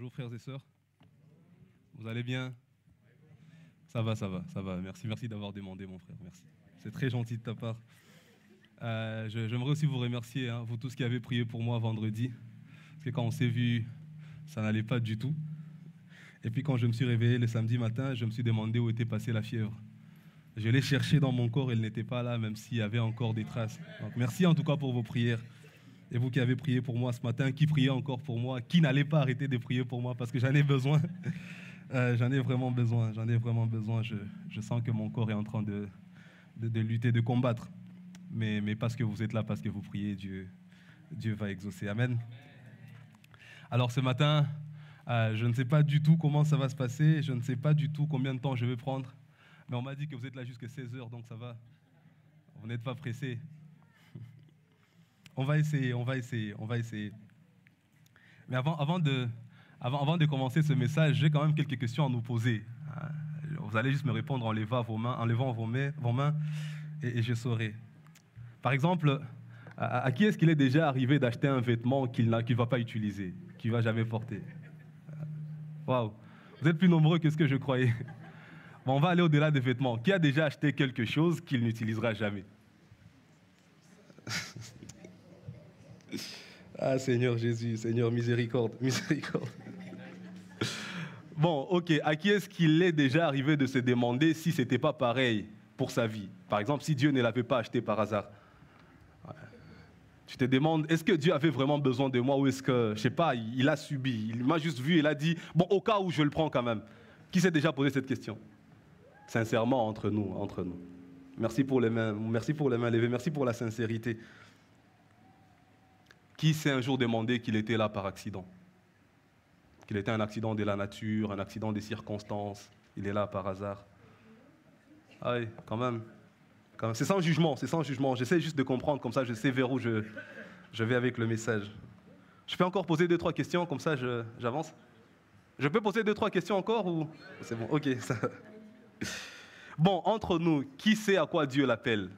Bonjour frères et sœurs. Vous allez bien? Ça va, ça va, ça va. Merci d'avoir demandé mon frère, merci. C'est très gentil de ta part. J'aimerais aussi vous remercier, vous tous qui avez prié pour moi vendredi. Parce que quand on s'est vu, ça n'allait pas du tout. Et puis quand je me suis réveillé le samedi matin, je me suis demandé où était passée la fièvre. Je l'ai cherchée dans mon corps, elle n'était pas là, même s'il y avait encore des traces. Donc, merci en tout cas pour vos prières. Et vous qui avez prié pour moi ce matin, qui priez encore pour moi, qui n'allez pas arrêter de prier pour moi parce que j'en ai besoin. J'en ai vraiment besoin, Je sens que mon corps est en train de lutter, de combattre. Mais parce que vous êtes là, parce que vous priez, Dieu va exaucer. Amen. Alors ce matin, je ne sais pas du tout comment ça va se passer, je ne sais pas du tout combien de temps je vais prendre, mais on m'a dit que vous êtes là jusqu'à 16 h, donc ça va. Vous n'êtes pas pressés. On va essayer. Mais avant de commencer ce message, j'ai quand même quelques questions à nous poser. Vous allez juste me répondre en levant vos mains et je saurai. Par exemple, à qui est-ce qu'il est déjà arrivé d'acheter un vêtement qu'il ne va pas utiliser, qu'il ne va jamais porter? Waouh, vous êtes plus nombreux que ce que je croyais. Bon, on va aller au-delà des vêtements. Qui a déjà acheté quelque chose qu'il n'utilisera jamais? Ah, Seigneur Jésus, Seigneur, miséricorde. Bon, ok, à qui est-ce qu'il est déjà arrivé de se demander si ce n'était pas pareil pour sa vie? Par exemple, si Dieu ne l'avait pas acheté par hasard. Tu te demandes, est-ce que Dieu avait vraiment besoin de moi ou est-ce que, je ne sais pas, il a subi, il m'a juste vu, il a dit, bon, au cas où je le prends quand même. Qui s'est déjà posé cette question? Sincèrement, entre nous. Merci pour les mains levées, merci pour la sincérité. Qui s'est un jour demandé qu'il était là par accident? Qu'il était un accident de la nature, un accident des circonstances, il est là par hasard? Ah oui, quand même. C'est sans jugement. J'essaie juste de comprendre, comme ça je sais vers où je vais avec le message. Je peux encore poser 2-3 questions, comme ça j'avance? Je peux poser 2-3 questions encore ou... C'est bon, ok. Ça... Bon, entre nous, qui sait à quoi Dieu l'appelle?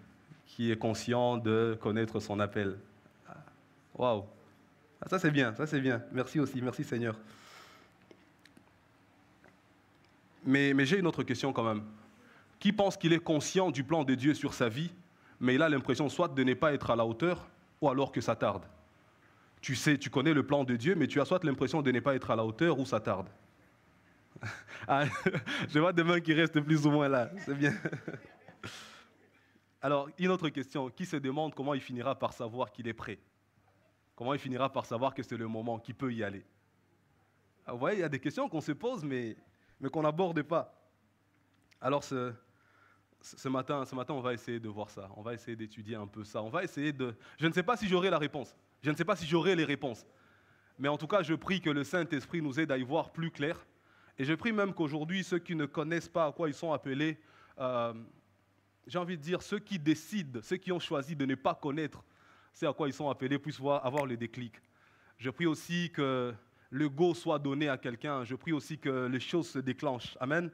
Qui est conscient de connaître son appel? Waouh, ça c'est bien. Merci aussi, merci Seigneur. Mais j'ai une autre question quand même. Qui pense qu'il est conscient du plan de Dieu sur sa vie, mais il a l'impression soit de ne pas être à la hauteur, ou alors que ça tarde? Tu sais, tu connais le plan de Dieu, mais tu as soit l'impression de ne pas être à la hauteur, ou ça tarde. Ah, je vois des mains qui restent plus ou moins là, c'est bien. Alors, une autre question. Qui se demande comment il finira par savoir qu'il est prêt? Comment il finira par savoir que c'est le moment, qu'il peut y aller? Vous voyez, il y a des questions qu'on se pose, mais qu'on n'aborde pas. Alors, ce matin, on va essayer de voir ça. On va essayer d'étudier un peu ça. On va essayer de... Je ne sais pas si j'aurai la réponse. Je ne sais pas si j'aurai les réponses. Mais en tout cas, je prie que le Saint-Esprit nous aide à y voir plus clair. Et je prie même qu'aujourd'hui, ceux qui ne connaissent pas à quoi ils sont appelés, j'ai envie de dire, ceux qui décident, ceux qui ont choisi de ne pas connaître c'est à quoi ils sont appelés, puissent avoir le déclic. Je prie aussi que le go soit donné à quelqu'un. Je prie aussi que les choses se déclenchent. Amen.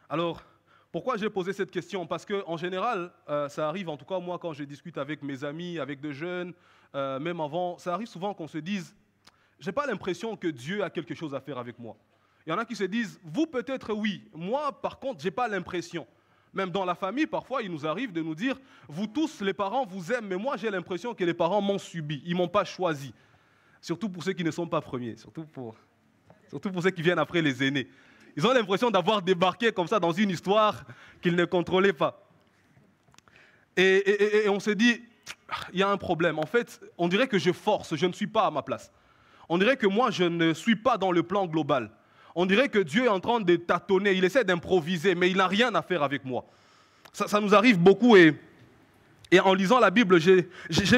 Alors, pourquoi j'ai posé cette question? Parce qu'en général, ça arrive, en tout cas moi, quand je discute avec mes amis, avec des jeunes, même avant, ça arrive souvent qu'on se dise, je n'ai pas l'impression que Dieu a quelque chose à faire avec moi. Il y en a qui se disent, vous peut-être oui, moi par contre, je n'ai pas l'impression. Même dans la famille, parfois, il nous arrive de nous dire, vous tous, les parents, vous aiment, mais moi, j'ai l'impression que les parents m'ont subi, ils ne m'ont pas choisi. Surtout pour ceux qui ne sont pas premiers, surtout pour ceux qui viennent après les aînés. Ils ont l'impression d'avoir débarqué comme ça dans une histoire qu'ils ne contrôlaient pas. Et on se dit, il y a un problème. En fait, on dirait que je force, je ne suis pas à ma place. On dirait que moi, je ne suis pas dans le plan global. On dirait que Dieu est en train de tâtonner, il essaie d'improviser, mais il n'a rien à faire avec moi. Ça nous arrive beaucoup et en lisant la Bible, j'ai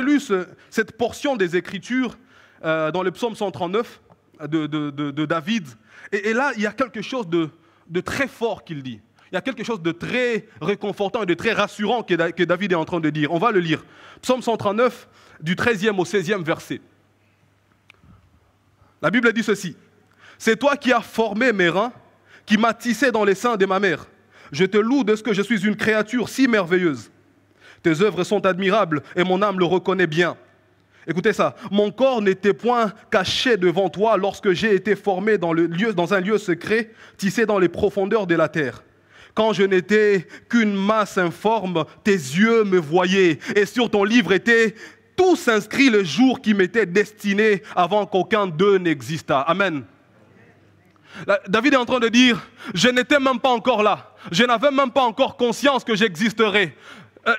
lu cette portion des Écritures dans le psaume 139 de David. Et là, il y a quelque chose de très fort qu'il dit. Il y a quelque chose de très réconfortant et de très rassurant que David est en train de dire. On va le lire. Psaume 139, du 13e au 16e verset. La Bible dit ceci. C'est toi qui as formé mes reins, qui m'as tissé dans les seins de ma mère. Je te loue de ce que je suis une créature si merveilleuse. Tes œuvres sont admirables et mon âme le reconnaît bien. Écoutez ça. Mon corps n'était point caché devant toi lorsque j'ai été formé dans un lieu secret, tissé dans les profondeurs de la terre. Quand je n'étais qu'une masse informe, tes yeux me voyaient. Et sur ton livre était tous inscrits le jour qui m'était destiné avant qu'aucun d'eux n'existât. Amen. David est en train de dire, je n'étais même pas encore là. Je n'avais même pas encore conscience que j'existerais.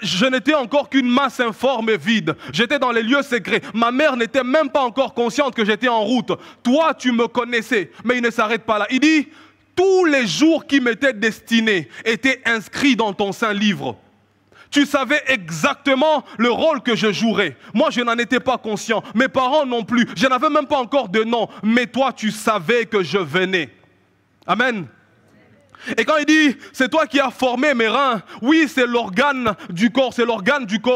Je n'étais encore qu'une masse informe et vide. J'étais dans les lieux secrets. Ma mère n'était même pas encore consciente que j'étais en route. Toi, tu me connaissais. Mais il ne s'arrête pas là. Il dit, tous les jours qui m'étaient destinés étaient inscrits dans ton saint livre. Tu savais exactement le rôle que je jouerais. Moi, je n'en étais pas conscient. Mes parents non plus. Je n'avais même pas encore de nom. Mais toi, tu savais que je venais. Amen. Et quand il dit, c'est toi qui as formé mes reins, oui, c'est l'organe du corps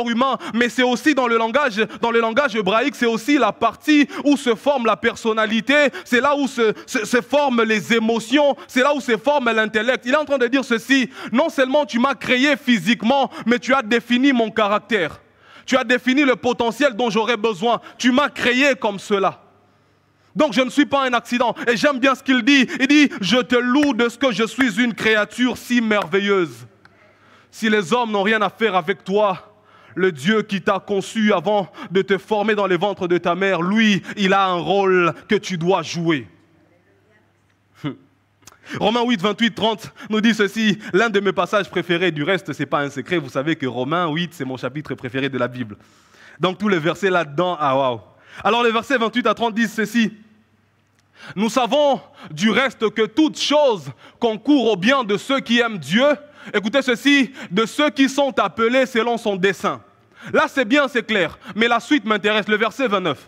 humain, mais c'est aussi dans le langage hébraïque, c'est aussi la partie où se forme la personnalité, c'est là où se forment les émotions, c'est là où se forme l'intellect. Il est en train de dire ceci, non seulement tu m'as créé physiquement, mais tu as défini mon caractère. Tu as défini le potentiel dont j'aurais besoin. Tu m'as créé comme cela. Donc je ne suis pas un accident. Et j'aime bien ce qu'il dit. Il dit, je te loue de ce que je suis une créature si merveilleuse. Si les hommes n'ont rien à faire avec toi, le Dieu qui t'a conçu avant de te former dans les ventres de ta mère, lui, il a un rôle que tu dois jouer. Romains 8, 28, 30 nous dit ceci. L'un de mes passages préférés, du reste, ce n'est pas un secret. Vous savez que Romains 8, c'est mon chapitre préféré de la Bible. Donc tous les versets là-dedans, ah waouh. Alors les versets 28 à 30 disent ceci. Nous savons du reste que toute chose concourt au bien de ceux qui aiment Dieu. Écoutez ceci, de ceux qui sont appelés selon son dessein. Là c'est bien, c'est clair, mais la suite m'intéresse, le verset 29.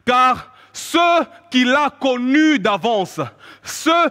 Car ceux qu'il a connus d'avance,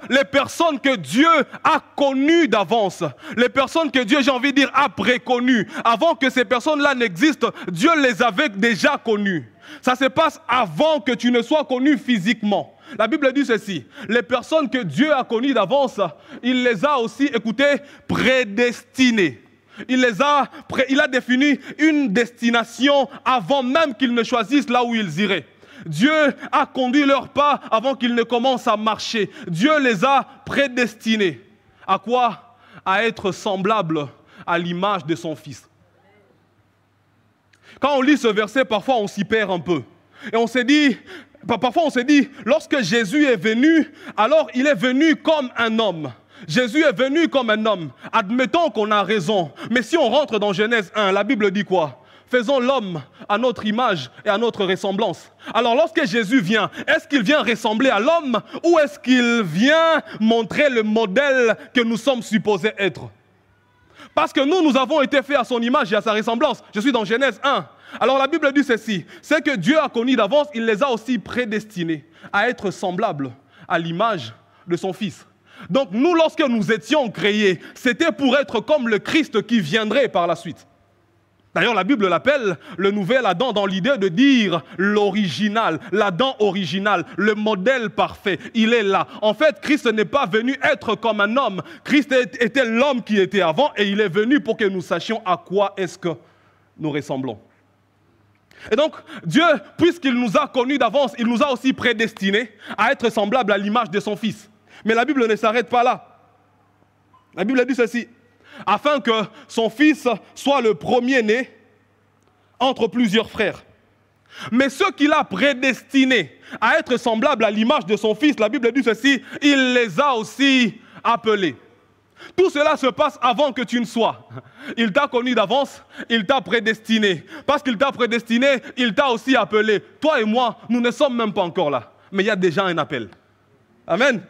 les personnes que Dieu a connues d'avance, les personnes que Dieu, j'ai envie de dire, a préconnues, avant que ces personnes-là n'existent, Dieu les avait déjà connues. Ça se passe avant que tu ne sois connu physiquement. La Bible dit ceci, les personnes que Dieu a connues d'avance, il les a aussi, écoutez, prédestinées. Il a défini une destination avant même qu'ils ne choisissent là où ils iraient. Dieu a conduit leurs pas avant qu'ils ne commencent à marcher. Dieu les a prédestinés. À quoi? À être semblables à l'image de son Fils. Quand on lit ce verset, parfois on s'y perd un peu. Et parfois on se dit, lorsque Jésus est venu, alors il est venu comme un homme. Jésus est venu comme un homme. Admettons qu'on a raison. Mais si on rentre dans Genèse 1, la Bible dit quoi? Faisons l'homme à notre image et à notre ressemblance. Alors lorsque Jésus vient, est-ce qu'il vient ressembler à l'homme ou est-ce qu'il vient montrer le modèle que nous sommes supposés être? Parce que nous avons été faits à son image et à sa ressemblance. Je suis dans Genèse 1. Alors la Bible dit ceci, c'est que Dieu a connu d'avance, il les a aussi prédestinés à être semblables à l'image de son Fils. Donc nous, lorsque nous étions créés, c'était pour être comme le Christ qui viendrait par la suite. D'ailleurs, la Bible l'appelle le nouvel Adam dans l'idée de dire l'original, l'Adam original, le modèle parfait. Il est là. En fait, Christ n'est pas venu être comme un homme. Christ était l'homme qui était avant et il est venu pour que nous sachions à quoi est-ce que nous ressemblons. Et donc, Dieu, puisqu'il nous a connus d'avance, il nous a aussi prédestinés à être semblables à l'image de son Fils. Mais la Bible ne s'arrête pas là. La Bible dit ceci. Afin que son fils soit le premier-né entre plusieurs frères. Mais ceux qu'il a prédestinés à être semblables à l'image de son fils, la Bible dit ceci, il les a aussi appelés. Tout cela se passe avant que tu ne sois. Il t'a connu d'avance, il t'a prédestiné. Parce qu'il t'a prédestiné, il t'a aussi appelé. Toi et moi, nous ne sommes même pas encore là. Mais il y a déjà un appel. Amen.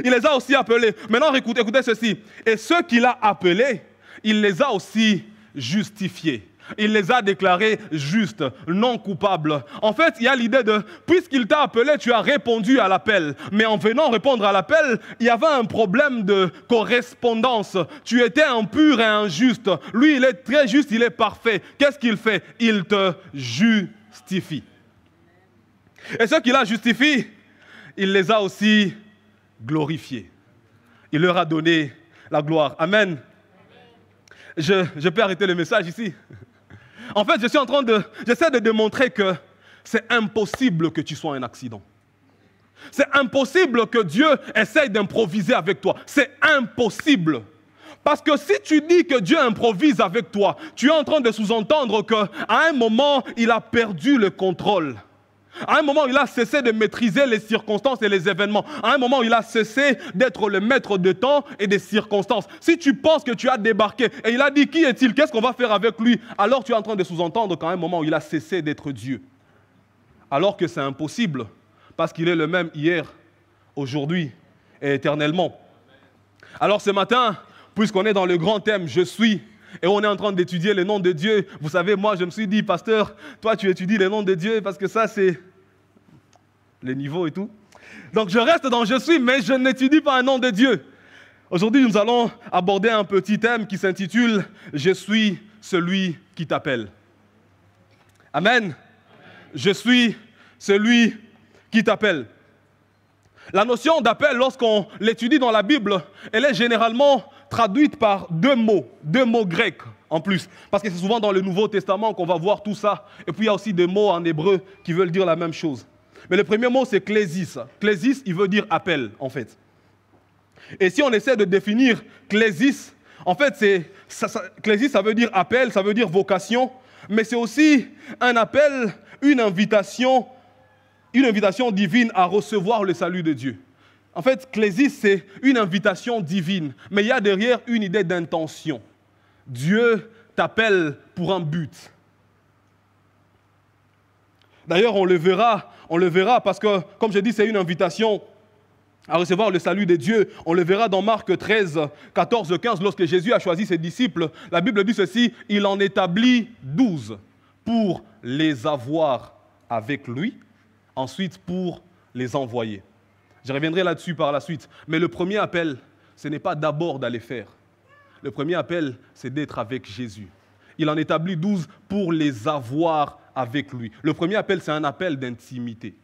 Il les a aussi appelés. Maintenant, écoutez ceci. Et ceux qu'il a appelés, il les a aussi justifiés. Il les a déclarés justes, non coupables. En fait, il y a l'idée de, puisqu'il t'a appelé, tu as répondu à l'appel. Mais en venant répondre à l'appel, il y avait un problème de correspondance. Tu étais impur et injuste. Lui, il est très juste, il est parfait. Qu'est-ce qu'il fait? Il te justifie. Et ceux qu'il a justifiés, il les a aussi glorifiés. Il leur a donné la gloire. Amen. Je peux arrêter le message ici. En fait, j'essaie de démontrer que c'est impossible que tu sois un accident. C'est impossible que Dieu essaye d'improviser avec toi. C'est impossible. Parce que si tu dis que Dieu improvise avec toi, tu es en train de sous-entendre qu'à un moment, il a perdu le contrôle. À un moment, il a cessé de maîtriser les circonstances et les événements. À un moment, il a cessé d'être le maître de temps et des circonstances. Si tu penses que tu as débarqué et il a dit qui est-il, qu'est-ce qu'on va faire avec lui, alors tu es en train de sous-entendre qu'à un moment, il a cessé d'être Dieu. Alors que c'est impossible, parce qu'il est le même hier, aujourd'hui et éternellement. Alors ce matin, puisqu'on est dans le grand thème « Je suis », et on est en train d'étudier le nom de Dieu. Vous savez, moi, je me suis dit, pasteur, toi, tu étudies le nom de Dieu parce que ça, c'est les niveaux et tout. Donc, je reste dans « Je suis », mais je n'étudie pas un nom de Dieu. Aujourd'hui, nous allons aborder un petit thème qui s'intitule « Je suis celui qui t'appelle ». Amen. Je suis celui qui t'appelle. La notion d'appel, lorsqu'on l'étudie dans la Bible, elle est généralement traduite par deux mots grecs en plus. Parce que c'est souvent dans le Nouveau Testament qu'on va voir tout ça. Et puis il y a aussi des mots en hébreu qui veulent dire la même chose. Mais le premier mot, c'est klésis. Klésis, il veut dire appel, en fait. Et si on essaie de définir klésis, en fait, klésis, ça veut dire appel, ça veut dire vocation. Mais c'est aussi un appel, une invitation divine à recevoir le salut de Dieu. En fait, klésis, c'est une invitation divine, mais il y a derrière une idée d'intention. Dieu t'appelle pour un but. D'ailleurs, on le verra parce que, comme je dis, c'est une invitation à recevoir le salut de Dieu. On le verra dans Marc 13, 14, 15, lorsque Jésus a choisi ses disciples. La Bible dit ceci, il en établit 12 pour les avoir avec lui, ensuite pour les envoyer. Je reviendrai là-dessus par la suite. Mais le premier appel, ce n'est pas d'abord d'aller faire. Le premier appel, c'est d'être avec Jésus. Il en établit 12 pour les avoir avec lui. Le premier appel, c'est un appel d'intimité.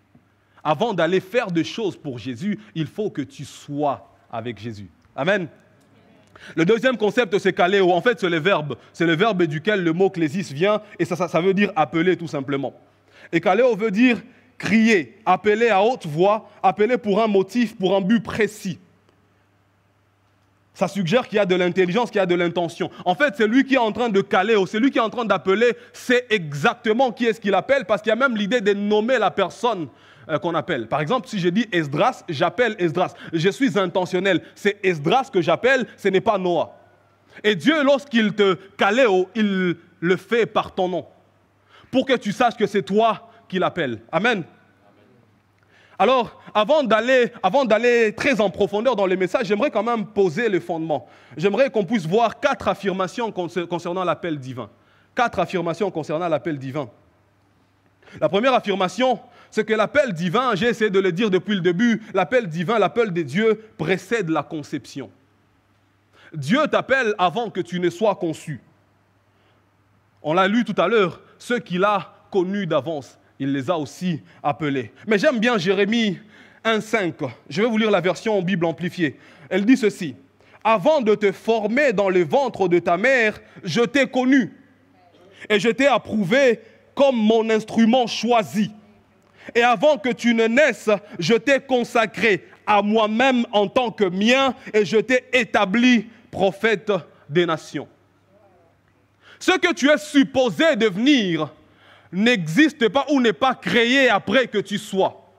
Avant d'aller faire des choses pour Jésus, il faut que tu sois avec Jésus. Amen. Le deuxième concept, c'est kaléo. En fait, c'est le verbe duquel le mot klésis vient, et ça veut dire appeler tout simplement. Et kaléo veut dire crier, appeler à haute voix, appeler pour un motif, pour un but précis. Ça suggère qu'il y a de l'intelligence, qu'il y a de l'intention. En fait, c'est lui qui est en train de caler, c'est lui qui est en train d'appeler, c'est exactement qui est-ce qu'il appelle, parce qu'il y a même l'idée de nommer la personne qu'on appelle. Par exemple, si je dis Esdras, j'appelle Esdras. Je suis intentionnel. C'est Esdras que j'appelle, ce n'est pas Noah. Et Dieu, lorsqu'il te caléo, il le fait par ton nom. Pour que tu saches que c'est toi qui l'appelle. Amen. Alors, avant d'aller très en profondeur dans les messages, j'aimerais quand même poser le fondement. J'aimerais qu'on puisse voir 4 affirmations concernant l'appel divin. 4 affirmations concernant l'appel divin. La première affirmation, c'est que l'appel divin, j'ai essayé de le dire depuis le début, l'appel divin, l'appel de Dieu précède la conception. Dieu t'appelle avant que tu ne sois conçu. On l'a lu tout à l'heure, ceux qu'il a connus d'avance, il les a aussi appelés. Mais j'aime bien Jérémie 1,5. Je vais vous lire la version Bible amplifiée. Elle dit ceci. « Avant de te former dans le ventre de ta mère, je t'ai connu et je t'ai approuvé comme mon instrument choisi. Et avant que tu ne naisses, je t'ai consacré à moi-même en tant que mien et je t'ai établi prophète des nations. » Ce que tu es supposé devenir n'existe pas ou n'est pas créé après que tu sois.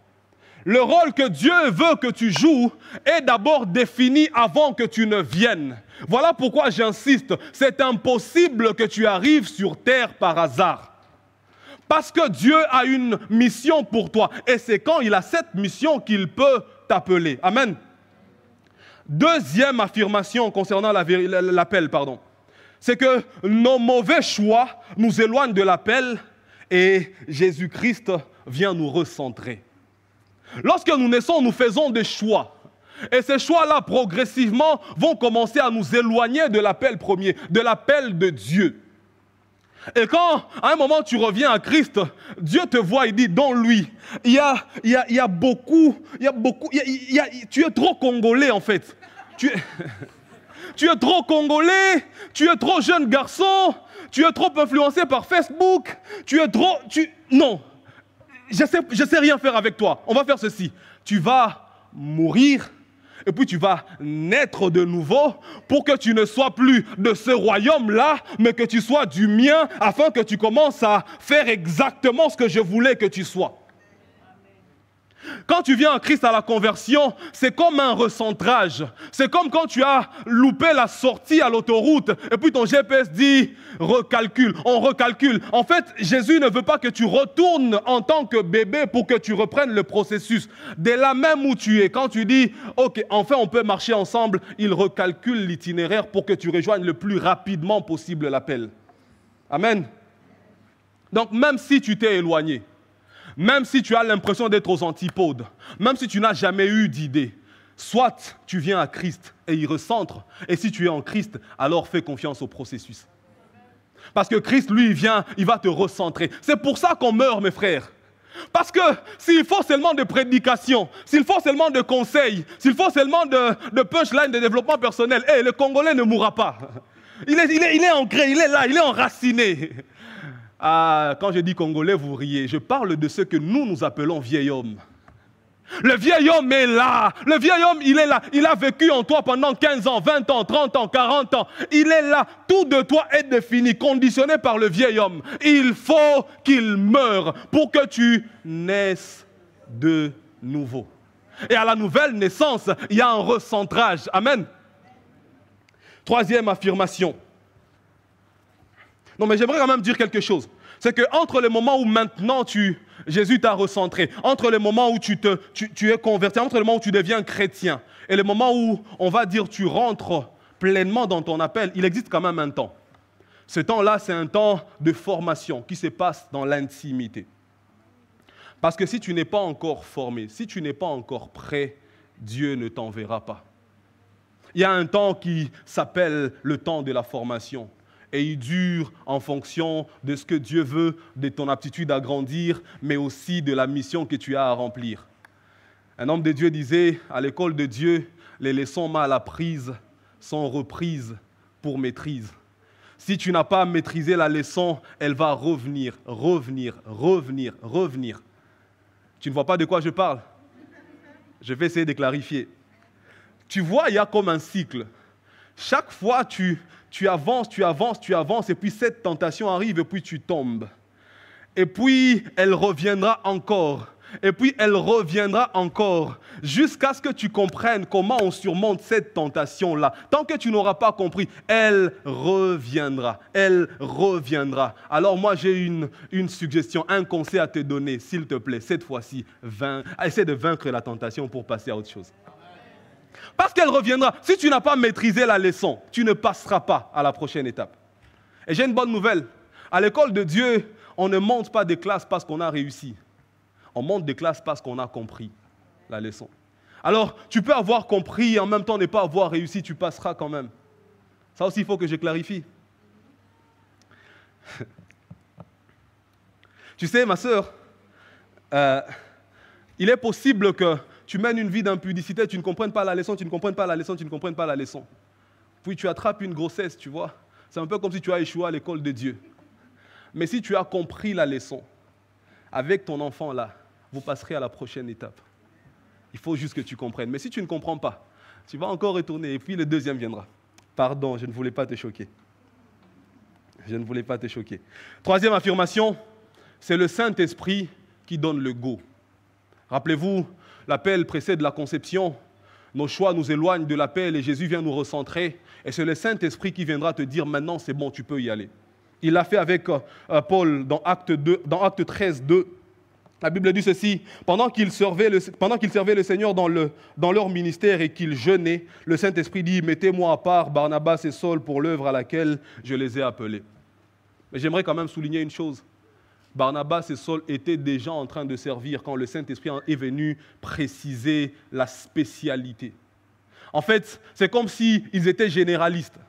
Le rôle que Dieu veut que tu joues est d'abord défini avant que tu ne viennes. Voilà pourquoi j'insiste, c'est impossible que tu arrives sur terre par hasard. Parce que Dieu a une mission pour toi et c'est quand il a cette mission qu'il peut t'appeler. Amen. Deuxième affirmation concernant l'appel, c'est que nos mauvais choix nous éloignent de l'appel et Jésus-Christ vient nous recentrer. Lorsque nous naissons, nous faisons des choix. Et ces choix-là, progressivement, vont commencer à nous éloigner de l'appel premier, de l'appel de Dieu. Et quand, à un moment, tu reviens à Christ, Dieu te voit et dit, dans lui, il y a beaucoup, tu es trop congolais en fait. tu es trop congolais, tu es trop jeune garçon, tu es trop influencé par Facebook, Non, je sais rien faire avec toi. On va faire ceci. Tu vas mourir et puis tu vas naître de nouveau pour que tu ne sois plus de ce royaume-là, mais que tu sois du mien afin que tu commences à faire exactement ce que je voulais que tu sois. Quand tu viens en Christ à la conversion, c'est comme un recentrage. C'est comme quand tu as loupé la sortie à l'autoroute et puis ton GPS dit recalcule, on recalcule. En fait, Jésus ne veut pas que tu retournes en tant que bébé pour que tu reprennes le processus. Dès là même où tu es, quand tu dis ok, enfin on peut marcher ensemble, il recalcule l'itinéraire pour que tu rejoignes le plus rapidement possible l'appel. Amen. Donc même si tu t'es éloigné, même si tu as l'impression d'être aux antipodes, même si tu n'as jamais eu d'idée, soit tu viens à Christ et il recentre, et si tu es en Christ, alors fais confiance au processus. Parce que Christ, lui, il va te recentrer. C'est pour ça qu'on meurt, mes frères. Parce que s'il faut seulement de prédication, s'il faut seulement de conseils, s'il faut seulement de punchline, de développement personnel, le Congolais ne mourra pas. Il est ancré, il est là, il est enraciné. Ah, quand je dis Congolais, vous riez. Je parle de ce que nous appelons vieil homme. Le vieil homme est là. Le vieil homme, il est là. Il a vécu en toi pendant 15 ans, 20 ans, 30 ans, 40 ans. Il est là. Tout de toi est défini, conditionné par le vieil homme. Il faut qu'il meure pour que tu naisses de nouveau. Et à la nouvelle naissance, il y a un recentrage. Amen. Troisième affirmation. Non, mais j'aimerais quand même dire quelque chose. C'est qu'entre le moment où maintenant Jésus t'a recentré, entre le moment où tu es converti, entre le moment où tu deviens chrétien et le moment où, on va dire, tu rentres pleinement dans ton appel, il existe quand même un temps. Ce temps-là, c'est un temps de formation qui se passe dans l'intimité. Parce que si tu n'es pas encore formé, si tu n'es pas encore prêt, Dieu ne t'enverra pas. Il y a un temps qui s'appelle le temps de la formation. Et il dure en fonction de ce que Dieu veut, de ton aptitude à grandir, mais aussi de la mission que tu as à remplir. Un homme de Dieu disait, à l'école de Dieu, les leçons mal apprises sont reprises pour maîtrise. Si tu n'as pas maîtrisé la leçon, elle va revenir. Tu ne vois pas de quoi je parle? Je vais essayer de clarifier. Tu vois, il y a comme un cycle. Chaque fois, tu avances, et puis cette tentation arrive, et puis tu tombes. Et puis, elle reviendra encore. Et puis, elle reviendra encore. Jusqu'à ce que tu comprennes comment on surmonte cette tentation-là. Tant que tu n'auras pas compris, elle reviendra. Elle reviendra. Alors moi, j'ai une suggestion, un conseil à te donner, s'il te plaît. Cette fois-ci, essaie de vaincre la tentation pour passer à autre chose. Parce qu'elle reviendra. Si tu n'as pas maîtrisé la leçon, tu ne passeras pas à la prochaine étape. Et j'ai une bonne nouvelle. À l'école de Dieu, on ne monte pas des classes parce qu'on a réussi. On monte des classes parce qu'on a compris la leçon. Alors, tu peux avoir compris et en même temps ne pas avoir réussi, tu passeras quand même. Ça aussi, il faut que je clarifie. Tu sais, ma sœur, il est possible que tu mènes une vie d'impudicité, tu ne comprennes pas la leçon, tu ne comprennes pas la leçon. Puis tu attrapes une grossesse, tu vois. C'est un peu comme si tu as échoué à l'école de Dieu. Mais si tu as compris la leçon, avec ton enfant là, vous passerez à la prochaine étape. Il faut juste que tu comprennes. Mais si tu ne comprends pas, tu vas encore retourner et puis le deuxième viendra. Pardon, je ne voulais pas te choquer. Troisième affirmation, c'est le Saint-Esprit qui donne le go. Rappelez-vous, l'appel précède la conception. Nos choix nous éloignent de l'appel et Jésus vient nous recentrer. Et c'est le Saint-Esprit qui viendra te dire maintenant c'est bon, tu peux y aller. Il l'a fait avec Paul dans Acte 13, 2. La Bible dit ceci, pendant qu'ils servaient le Seigneur dans leur ministère et qu'ils jeûnaient, le Saint-Esprit dit, mettez-moi à part Barnabas et Saul pour l'œuvre à laquelle je les ai appelés. Mais j'aimerais quand même souligner une chose. Barnabas et Saul étaient déjà en train de servir quand le Saint-Esprit est venu préciser la spécialité. En fait, c'est comme s'ils étaient généralistes.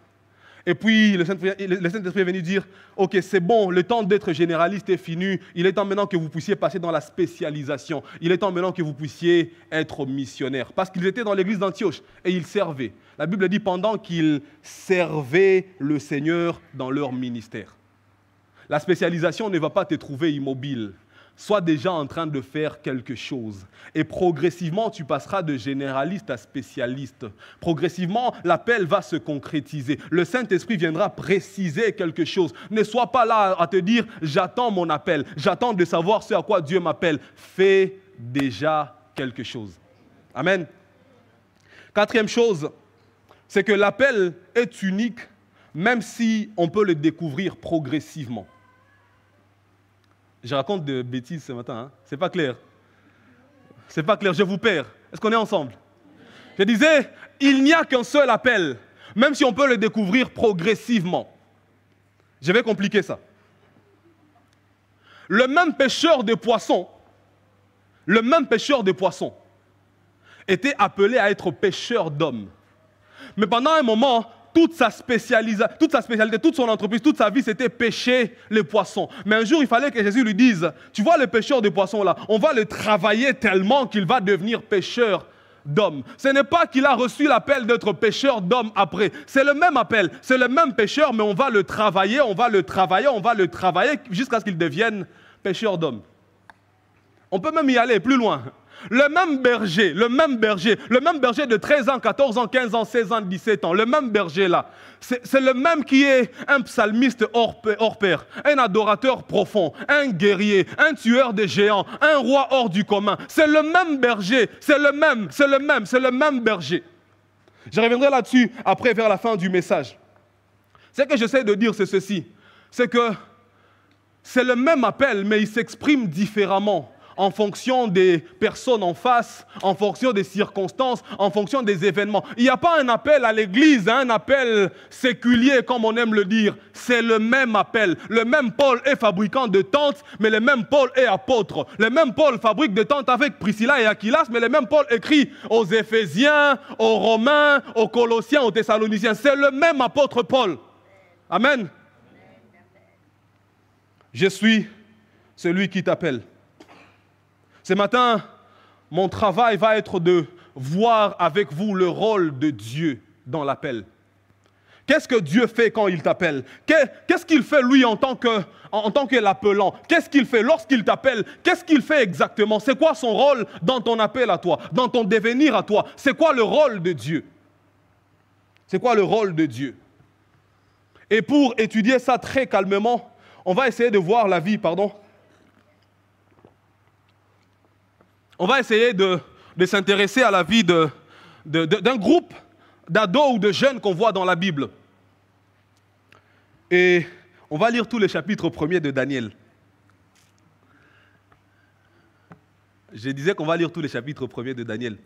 Et puis, le Saint-Esprit est venu dire, ok, c'est bon, le temps d'être généraliste est fini. Il est temps maintenant que vous puissiez passer dans la spécialisation. Il est temps maintenant que vous puissiez être missionnaire. Parce qu'ils étaient dans l'église d'Antioche et ils servaient. La Bible dit pendant qu'ils servaient le Seigneur dans leur ministère. La spécialisation ne va pas te trouver immobile. Sois déjà en train de faire quelque chose. Et progressivement, tu passeras de généraliste à spécialiste. Progressivement, l'appel va se concrétiser. Le Saint-Esprit viendra préciser quelque chose. Ne sois pas là à te dire, j'attends mon appel. J'attends de savoir ce à quoi Dieu m'appelle. Fais déjà quelque chose. Amen. Quatrième chose, c'est que l'appel est unique, même si on peut le découvrir progressivement. Je raconte de bêtises ce matin, hein? C'est pas clair. C'est pas clair, je vous perds. Est-ce qu'on est ensemble? Je disais, il n'y a qu'un seul appel, même si on peut le découvrir progressivement. Je vais compliquer ça. Le même pêcheur de poissons, était appelé à être pêcheur d'hommes. Mais pendant un moment, toute sa spécialité, toute son entreprise, toute sa vie, c'était pêcher les poissons. Mais un jour, il fallait que Jésus lui dise, tu vois le pêcheur de poissons là, on va le travailler tellement qu'il va devenir pêcheur d'hommes. Ce n'est pas qu'il a reçu l'appel d'être pêcheur d'hommes après. C'est le même appel, c'est le même pêcheur, mais on va le travailler jusqu'à ce qu'il devienne pêcheur d'hommes. On peut même y aller plus loin. Le même berger de 13 ans, 14 ans, 15 ans, 16 ans, 17 ans, le même berger là, c'est le même qui est un psalmiste hors pair, un adorateur profond, un guerrier, un tueur de géants, un roi hors du commun. C'est le même berger, c'est le même berger. Je reviendrai là-dessus après vers la fin du message. Ce que j'essaie de dire, c'est ceci, c'est que c'est le même appel, mais il s'exprime différemment. En fonction des personnes en face, en fonction des circonstances, en fonction des événements. Il n'y a pas un appel à l'église, un appel séculier comme on aime le dire. C'est le même appel. Le même Paul est fabricant de tentes, mais le même Paul est apôtre. Le même Paul fabrique des tentes avec Priscilla et Aquilas, mais le même Paul écrit aux Éphésiens, aux Romains, aux Colossiens, aux Thessaloniciens. C'est le même apôtre Paul. Amen. Je suis celui qui t'appelle. Ce matin, mon travail va être de voir avec vous le rôle de Dieu dans l'appel. Qu'est-ce que Dieu fait quand il t'appelle? Qu'est-ce qu'il fait lui en tant que l'appelant? Qu'est-ce qu'il fait lorsqu'il t'appelle? Qu'est-ce qu'il fait exactement? C'est quoi son rôle dans ton appel à toi, dans ton devenir à toi? C'est quoi le rôle de Dieu? C'est quoi le rôle de Dieu? Et pour étudier ça très calmement, on va essayer de voir la vie, On va essayer de s'intéresser à la vie d'un groupe d'ados ou de jeunes qu'on voit dans la Bible. Et on va lire tous les chapitres premiers de Daniel. Je disais qu'on va lire tous les chapitres premiers de Daniel.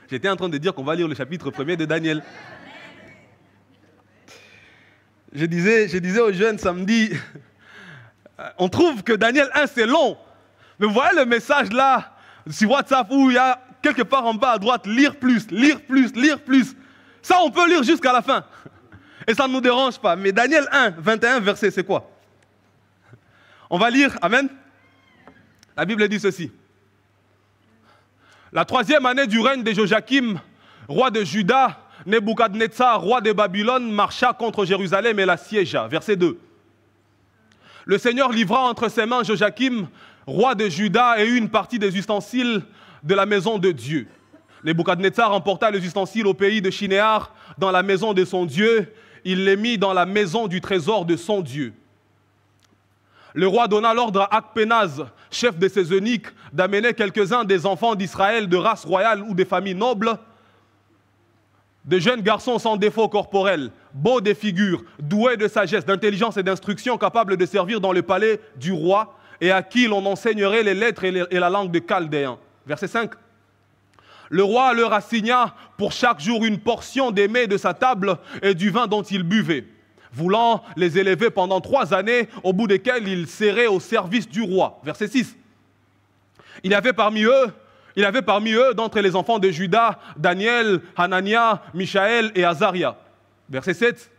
J'étais en train de dire qu'on va lire le chapitre premier de Daniel. Je disais aux jeunes samedi, on trouve que Daniel 1 c'est long. Mais vous voyez le message là, sur WhatsApp où il y a quelque part en bas à droite, lire plus. Ça on peut lire jusqu'à la fin. Et ça ne nous dérange pas. Mais Daniel 1, 21 verset, c'est quoi? On va lire, amen. La Bible dit ceci. La 3e année du règne de Joachim, roi de Juda, Nebuchadnezzar, roi de Babylone, marcha contre Jérusalem et la siégea. Verset 2. Le Seigneur livra entre ses mains Joachim, roi de Juda, et une partie des ustensiles de la maison de Dieu. Nebuchadnezzar emporta les ustensiles au pays de Shinéar, dans la maison de son Dieu. Il les mit dans la maison du trésor de son Dieu. Le roi donna l'ordre à Akpenaz, chef de ses eunuques, d'amener quelques-uns des enfants d'Israël de race royale ou des familles nobles, de jeunes garçons sans défaut corporel, beaux de figure, doués de sagesse, d'intelligence et d'instruction, capables de servir dans le palais du roi et à qui l'on enseignerait les lettres et la langue des Chaldéens. Verset 5. Le roi leur assigna pour chaque jour une portion des mets de sa table et du vin dont ils buvaient, voulant les élever pendant 3 années, au bout desquelles ils seraient au service du roi. Verset 6. Il y avait parmi eux Il avait parmi eux, d'entre les enfants de Juda, Daniel, Hanania, Michaël et Azaria. Verset 7.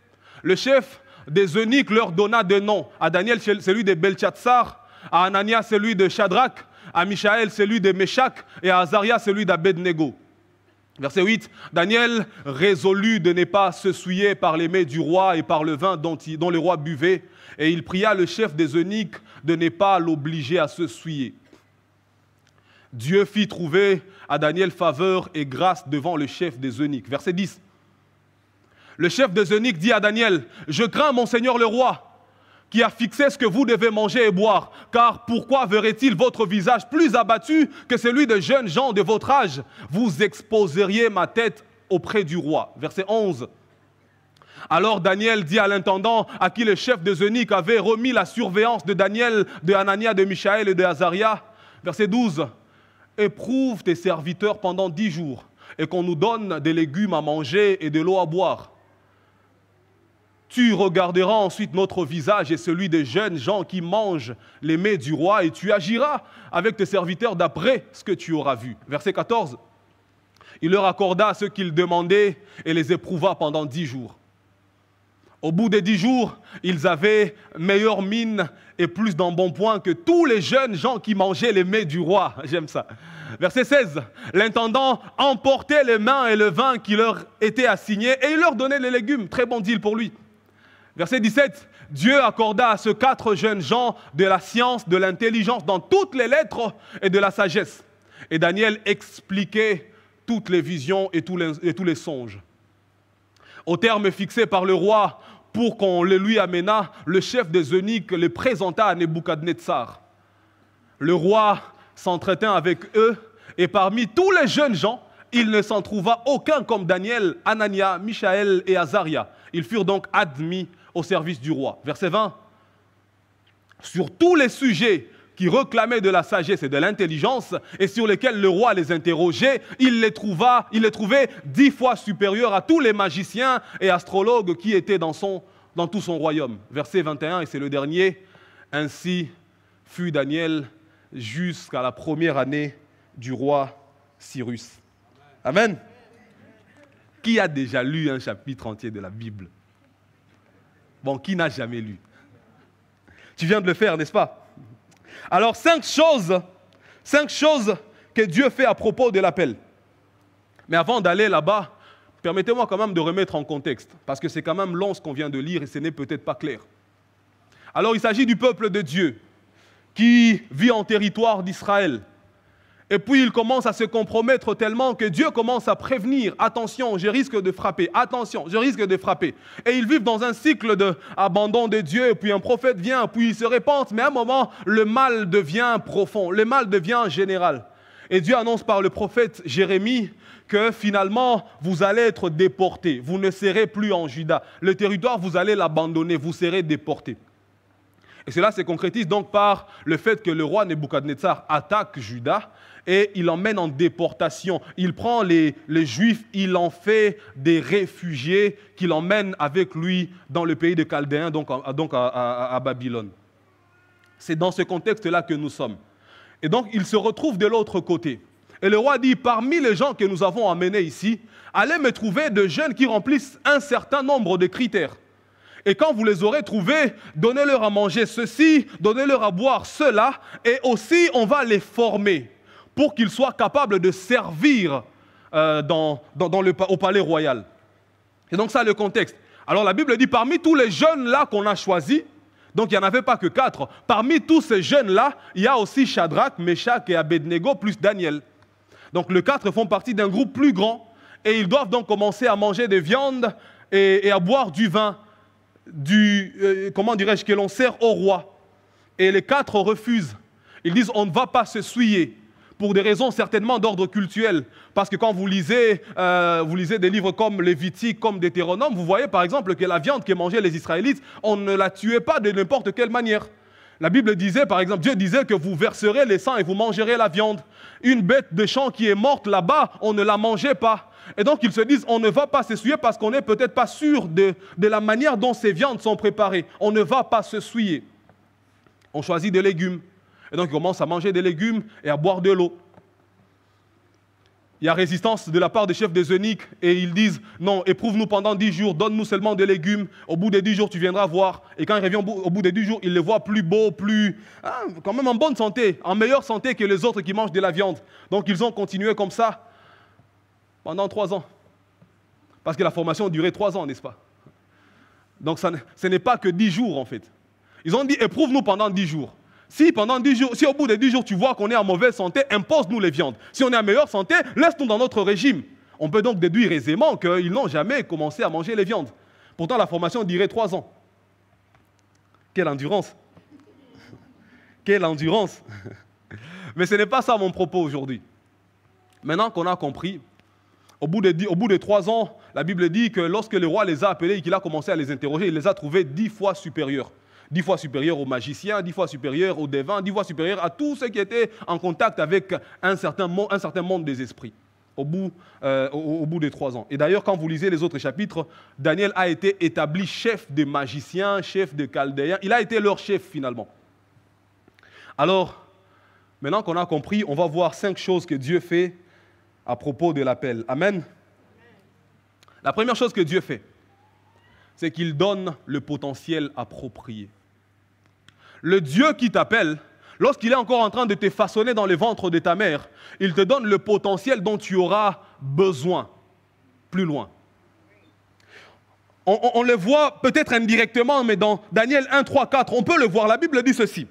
Le chef des eunuques leur donna des noms. À Daniel, celui de Beltchatsar, à Hanania, celui de Shadrach, à Michaël, celui de Meshach, et à Azaria, celui d'Abednego. Verset 8. Daniel résolut de ne pas se souiller par les mets du roi et par le vin dont le roi buvait, et il pria le chef des eunuques de ne pas l'obliger à se souiller. Dieu fit trouver à Daniel faveur et grâce devant le chef des eunuques. Verset 10. Le chef des eunuques dit à Daniel, « Je crains mon seigneur le roi, qui a fixé ce que vous devez manger et boire, car pourquoi verrait-il votre visage plus abattu que celui de jeunes gens de votre âge? Vous exposeriez ma tête auprès du roi. » Verset 11. Alors Daniel dit à l'intendant à qui le chef des eunuques avait remis la surveillance de Daniel, de Hanania, de Michaël et de Azaria. Verset 12. Éprouve tes serviteurs pendant 10 jours et qu'on nous donne des légumes à manger et de l'eau à boire. Tu regarderas ensuite notre visage et celui des jeunes gens qui mangent les mets du roi et tu agiras avec tes serviteurs d'après ce que tu auras vu. Verset 14. Il leur accorda ce qu'ils demandaient et les éprouva pendant 10 jours. Au bout des 10 jours, ils avaient meilleure mine et plus d'embonpoint que tous les jeunes gens qui mangeaient les mets du roi. J'aime ça. Verset 16. L'intendant emportait les mains et le vin qui leur étaient assignés et il leur donnait les légumes. Très bon deal pour lui. Verset 17. Dieu accorda à ces 4 jeunes gens de la science, de l'intelligence dans toutes les lettres et de la sagesse. Et Daniel expliquait toutes les visions et tous les songes. Au terme fixé par le roi pour qu'on le lui amena, le chef des eunuques les présenta à Nebuchadnezzar. Le roi s'entretint avec eux et parmi tous les jeunes gens, il ne s'en trouva aucun comme Daniel, Hanania, Michaël et Azaria. Ils furent donc admis au service du roi. Verset 20. Sur tous les sujets qui réclamaient de la sagesse et de l'intelligence et sur lesquels le roi les interrogeait, il les trouvait 10 fois supérieurs à tous les magiciens et astrologues qui étaient dans tout son royaume. Verset 21, et c'est le dernier. Ainsi fut Daniel jusqu'à la première année du roi Cyrus. Amen. Qui a déjà lu un chapitre entier de la Bible? Bon, qui n'a jamais lu? Tu viens de le faire, n'est-ce pas? Alors, 5 choses que Dieu fait à propos de l'appel. Mais avant d'aller là-bas, permettez-moi quand même de remettre en contexte, parce que c'est quand même long ce qu'on vient de lire et ce n'est peut-être pas clair. Alors, il s'agit du peuple de Dieu qui vit en territoire d'Israël. Et puis, il commence à se compromettre tellement que Dieu commence à prévenir. Attention, je risque de frapper. Attention, je risque de frapper. Et ils vivent dans un cycle d'abandon de Dieu. Et puis un prophète vient, puis il se répand. Mais à un moment, le mal devient profond. Le mal devient général. Et Dieu annonce par le prophète Jérémie que finalement, vous allez être déportés. Vous ne serez plus en Juda. Le territoire, vous allez l'abandonner. Vous serez déportés. Et cela se concrétise donc par le fait que le roi Nebuchadnezzar attaque Juda et il emmène en déportation. Il prend les Juifs, il en fait des réfugiés qu'il emmène avec lui dans le pays des Chaldéens, donc à Babylone. C'est dans ce contexte-là que nous sommes. Et donc, il se retrouve de l'autre côté. Et le roi dit, parmi les gens que nous avons emmenés ici, allez me trouver de jeunes qui remplissent un certain nombre de critères. Et quand vous les aurez trouvés, donnez-leur à manger ceci, donnez-leur à boire cela, et aussi on va les former pour qu'ils soient capables de servir au palais royal. Et donc ça, le contexte. Alors la Bible dit, parmi tous les jeunes-là qu'on a choisis, donc il n'y en avait pas que 4, parmi tous ces jeunes-là, il y a aussi Shadrach, Meshach et Abednego, plus Daniel. Donc les 4 font partie d'un groupe plus grand, et ils doivent donc commencer à manger des viandes et à boire du vin, que l'on sert au roi. Et les 4 refusent. Ils disent, on ne va pas se souiller, pour des raisons certainement d'ordre cultuel. Parce que quand vous lisez des livres comme Lévitique, comme Deutéronome, vous voyez par exemple que la viande que mangeaient les Israélites, on ne la tuait pas de n'importe quelle manière. La Bible disait, par exemple, Dieu disait que vous verserez les sangs et vous mangerez la viande. Une bête de champ qui est morte là-bas, on ne la mangeait pas. Et donc ils se disent, on ne va pas se souiller parce qu'on n'est peut-être pas sûr de la manière dont ces viandes sont préparées. On ne va pas se souiller. On choisit des légumes. Et donc ils commencent à manger des légumes et à boire de l'eau. il y a résistance de la part des chefs des eunuques et ils disent non, éprouve-nous pendant 10 jours, donne-nous seulement des légumes. Au bout des 10 jours, tu viendras voir. Et quand il revient au bout des 10 jours, il les voit plus beaux, quand même en bonne santé, en meilleure santé que les autres qui mangent de la viande. Donc ils ont continué comme ça pendant 3 ans. Parce que la formation durait 3 ans, n'est-ce pas? Donc ce n'est pas que 10 jours en fait. Ils ont dit éprouve-nous pendant 10 jours. Si au bout des 10 jours tu vois qu'on est en mauvaise santé, impose-nous les viandes. Si on est en meilleure santé, laisse-nous dans notre régime. On peut donc déduire aisément qu'ils n'ont jamais commencé à manger les viandes. Pourtant la formation durait 3 ans. Quelle endurance! Quelle endurance! Mais ce n'est pas ça mon propos aujourd'hui. Maintenant qu'on a compris, au bout de 3 ans, la Bible dit que lorsque le roi les a appelés et qu'il a commencé à les interroger, il les a trouvés 10 fois supérieurs. 10 fois supérieurs aux magiciens, 10 fois supérieurs aux devins, 10 fois supérieurs à tous ceux qui étaient en contact avec un certain monde des esprits, au bout des 3 ans. Et d'ailleurs, quand vous lisez les autres chapitres, Daniel a été établi chef des magiciens, chef des chaldéens. Il a été leur chef finalement. Alors, maintenant qu'on a compris, on va voir 5 choses que Dieu fait à propos de l'appel. Amen. La première chose que Dieu fait, c'est qu'il donne le potentiel approprié. Le Dieu qui t'appelle, lorsqu'il est encore en train de te façonner dans le ventre de ta mère, il te donne le potentiel dont tu auras besoin plus loin. On le voit peut-être indirectement, mais dans Daniel 1, 3, 4, on peut le voir. La Bible dit ceci.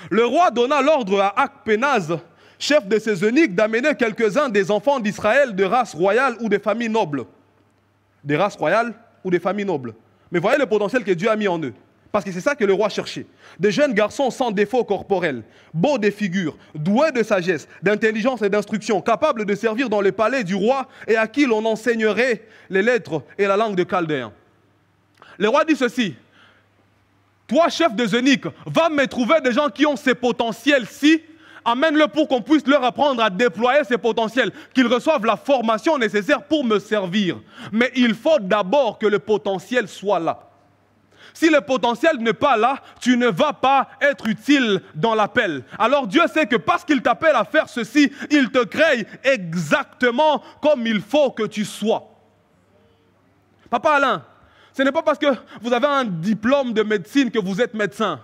Le roi donna l'ordre à Akpenaz, chef de ses eunuques, d'amener quelques-uns des enfants d'Israël de race royale ou de famille noble. Des races royales ou des familles nobles. Mais voyez le potentiel que Dieu a mis en eux. Parce que c'est ça que le roi cherchait. Des jeunes garçons sans défaut corporel, beaux de figure, doués de sagesse, d'intelligence et d'instruction, capables de servir dans le palais du roi et à qui l'on enseignerait les lettres et la langue de Chaldéen. Le roi dit ceci. Toi, chef des eunuques, va me trouver des gens qui ont ces potentiels-ci. Amène-le pour qu'on puisse leur apprendre à déployer ces potentiels, qu'ils reçoivent la formation nécessaire pour me servir. Mais il faut d'abord que le potentiel soit là. Si le potentiel n'est pas là, tu ne vas pas être utile dans l'appel. Alors Dieu sait que parce qu'il t'appelle à faire ceci, il te crée exactement comme il faut que tu sois. Papa Alain, ce n'est pas parce que vous avez un diplôme de médecine que vous êtes médecin.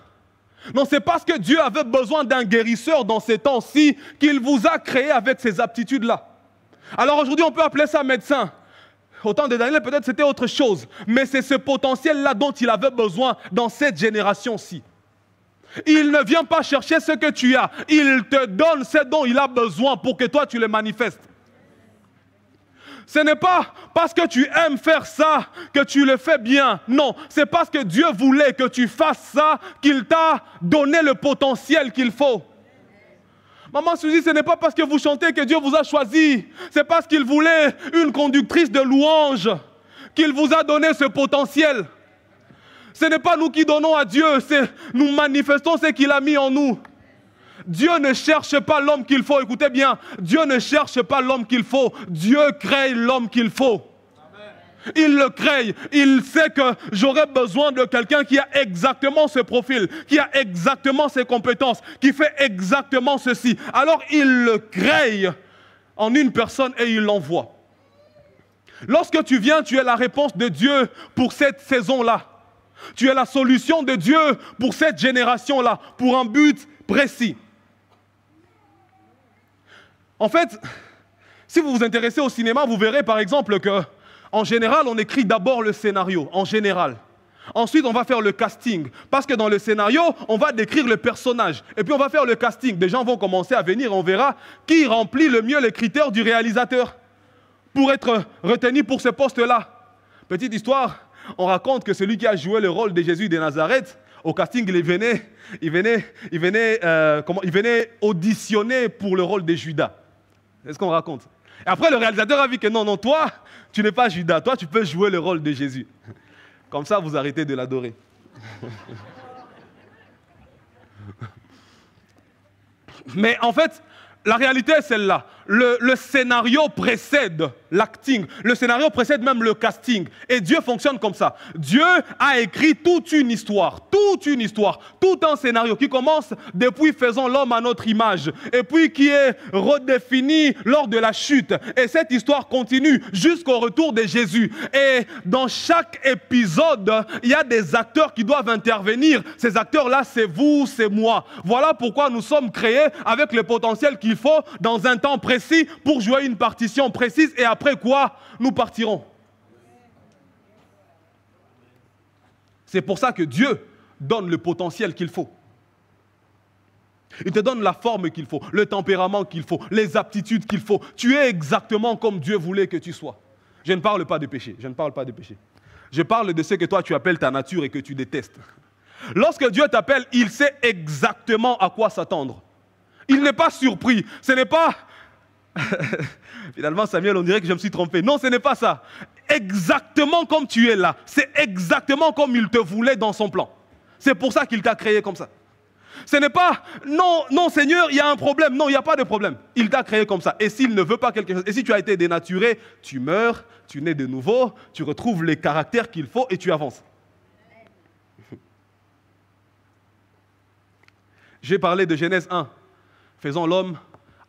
Non, c'est parce que Dieu avait besoin d'un guérisseur dans ces temps-ci qu'il vous a créé avec ces aptitudes-là. Alors aujourd'hui, on peut appeler ça médecin. Au temps de Daniel, peut-être c'était autre chose. Mais c'est ce potentiel-là dont il avait besoin dans cette génération-ci. Il ne vient pas chercher ce que tu as. Il te donne ce dont il a besoin pour que toi, tu le manifestes. Ce n'est pas parce que tu aimes faire ça que tu le fais bien. Non, c'est parce que Dieu voulait que tu fasses ça qu'il t'a donné le potentiel qu'il faut. Maman Suzy, ce n'est pas parce que vous chantez que Dieu vous a choisi. C'est parce qu'il voulait une conductrice de louange qu'il vous a donné ce potentiel. Ce n'est pas nous qui donnons à Dieu, nous manifestons ce qu'il a mis en nous. Dieu ne cherche pas l'homme qu'il faut. Écoutez bien, Dieu ne cherche pas l'homme qu'il faut. Dieu crée l'homme qu'il faut. Il le crée. Il sait que j'aurai besoin de quelqu'un qui a exactement ce profil, qui a exactement ces compétences, qui fait exactement ceci. Alors il le crée en une personne et il l'envoie. Lorsque tu viens, tu es la réponse de Dieu pour cette saison-là. Tu es la solution de Dieu pour cette génération-là, pour un but précis. En fait, si vous vous intéressez au cinéma, vous verrez par exemple que en général, on écrit d'abord le scénario, en général. Ensuite, on va faire le casting. Parce que dans le scénario, on va décrire le personnage. Et puis, on va faire le casting. Des gens vont commencer à venir, on verra qui remplit le mieux les critères du réalisateur pour être retenu pour ce poste-là. Petite histoire, on raconte que celui qui a joué le rôle de Jésus de Nazareth, au casting, il venait auditionner pour le rôle de Judas. C'est ce qu'on raconte. Et après, le réalisateur a vu que non, toi, tu n'es pas Judas. Toi, tu peux jouer le rôle de Jésus. Comme ça, vous arrêtez de l'adorer. Mais en fait, la réalité est celle-là. le scénario précède l'acting. Le scénario précède même le casting. Et Dieu fonctionne comme ça. Dieu a écrit toute une histoire, tout un scénario qui commence depuis faisons l'homme à notre image et puis qui est redéfini lors de la chute. Et cette histoire continue jusqu'au retour de Jésus. Et dans chaque épisode, il y a des acteurs qui doivent intervenir. Ces acteurs-là, c'est vous, c'est moi. Voilà pourquoi nous sommes créés avec le potentiel qu'il faut dans un temps précis pour jouer une partition précise et après quoi, nous partirons. C'est pour ça que Dieu donne le potentiel qu'il faut. Il te donne la forme qu'il faut, le tempérament qu'il faut, les aptitudes qu'il faut. Tu es exactement comme Dieu voulait que tu sois. Je ne parle pas de péché, Je parle de ce que toi tu appelles ta nature et que tu détestes. Lorsque Dieu t'appelle, il sait exactement à quoi s'attendre. Il n'est pas surpris. Ce n'est pas... Finalement, Samuel, on dirait que je me suis trompé. Non, ce n'est pas ça. Exactement comme tu es là. C'est exactement comme il te voulait dans son plan. C'est pour ça qu'il t'a créé comme ça. Ce n'est pas, non Seigneur, il y a un problème. Non, il n'y a pas de problème. Il t'a créé comme ça. Et s'il ne veut pas quelque chose, et si tu as été dénaturé, tu meurs, tu nais de nouveau, tu retrouves les caractères qu'il faut et tu avances. J'ai parlé de Genèse 1. Faisons l'homme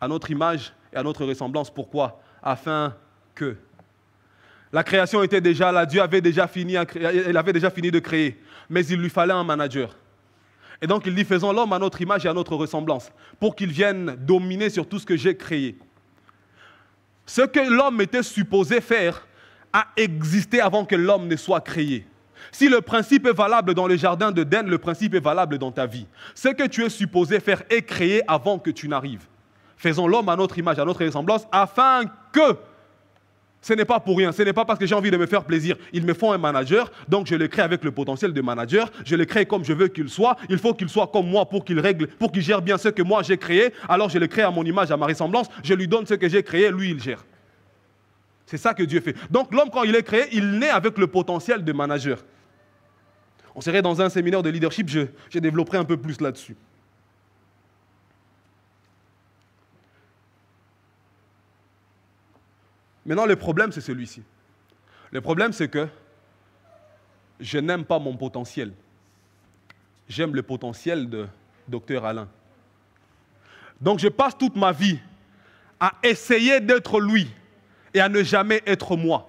à notre image et à notre ressemblance. Pourquoi? Afin que... La création était déjà là, Dieu avait déjà fini de créer, mais il lui fallait un manager. Et donc il dit, faisons l'homme à notre image et à notre ressemblance, pour qu'il vienne dominer sur tout ce que j'ai créé. Ce que l'homme était supposé faire a existé avant que l'homme ne soit créé. Si le principe est valable dans le jardin d'Éden, le principe est valable dans ta vie. Ce que tu es supposé faire est créé avant que tu n'arrives. Faisons l'homme à notre image, à notre ressemblance, afin que... Ce n'est pas pour rien, ce n'est pas parce que j'ai envie de me faire plaisir. Ils me font un manager, donc je le crée avec le potentiel de manager. Je le crée comme je veux qu'il soit. Il faut qu'il soit comme moi pour qu'il règle, pour qu'il gère bien ce que moi j'ai créé. Alors je le crée à mon image, à ma ressemblance. Je lui donne ce que j'ai créé, lui il gère. C'est ça que Dieu fait. Donc l'homme, quand il est créé, il naît avec le potentiel de manager. On serait dans un séminaire de leadership, je développerai un peu plus là-dessus. Maintenant, le problème, c'est celui-ci. Le problème, c'est que je n'aime pas mon potentiel. J'aime le potentiel de Dr Alain. Donc, je passe toute ma vie à essayer d'être lui et à ne jamais être moi.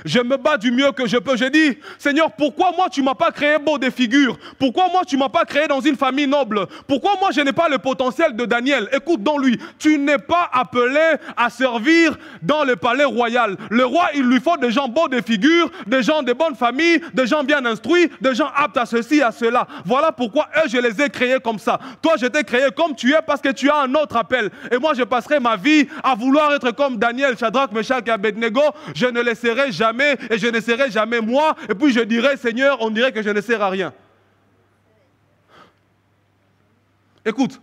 Je me bats du mieux que je peux. Je dis, Seigneur, pourquoi moi tu ne m'as pas créé beau de figure? Pourquoi moi tu ne m'as pas créé dans une famille noble? Pourquoi moi je n'ai pas le potentiel de Daniel? Écoute donc lui, tu n'es pas appelé à servir dans le palais royal. Le roi, il lui faut des gens beaux de figure, des gens de bonne famille, des gens bien instruits, des gens aptes à ceci, à cela. Voilà pourquoi eux, je les ai créés comme ça. Toi, je t'ai créé comme tu es parce que tu as un autre appel. Et moi, je passerai ma vie à vouloir être comme Daniel, Shadrach, Meshach et Abednego. Je ne les serai jamais et je ne serai jamais moi. Et puis je dirai, Seigneur, on dirait que je ne sers à rien. Écoute,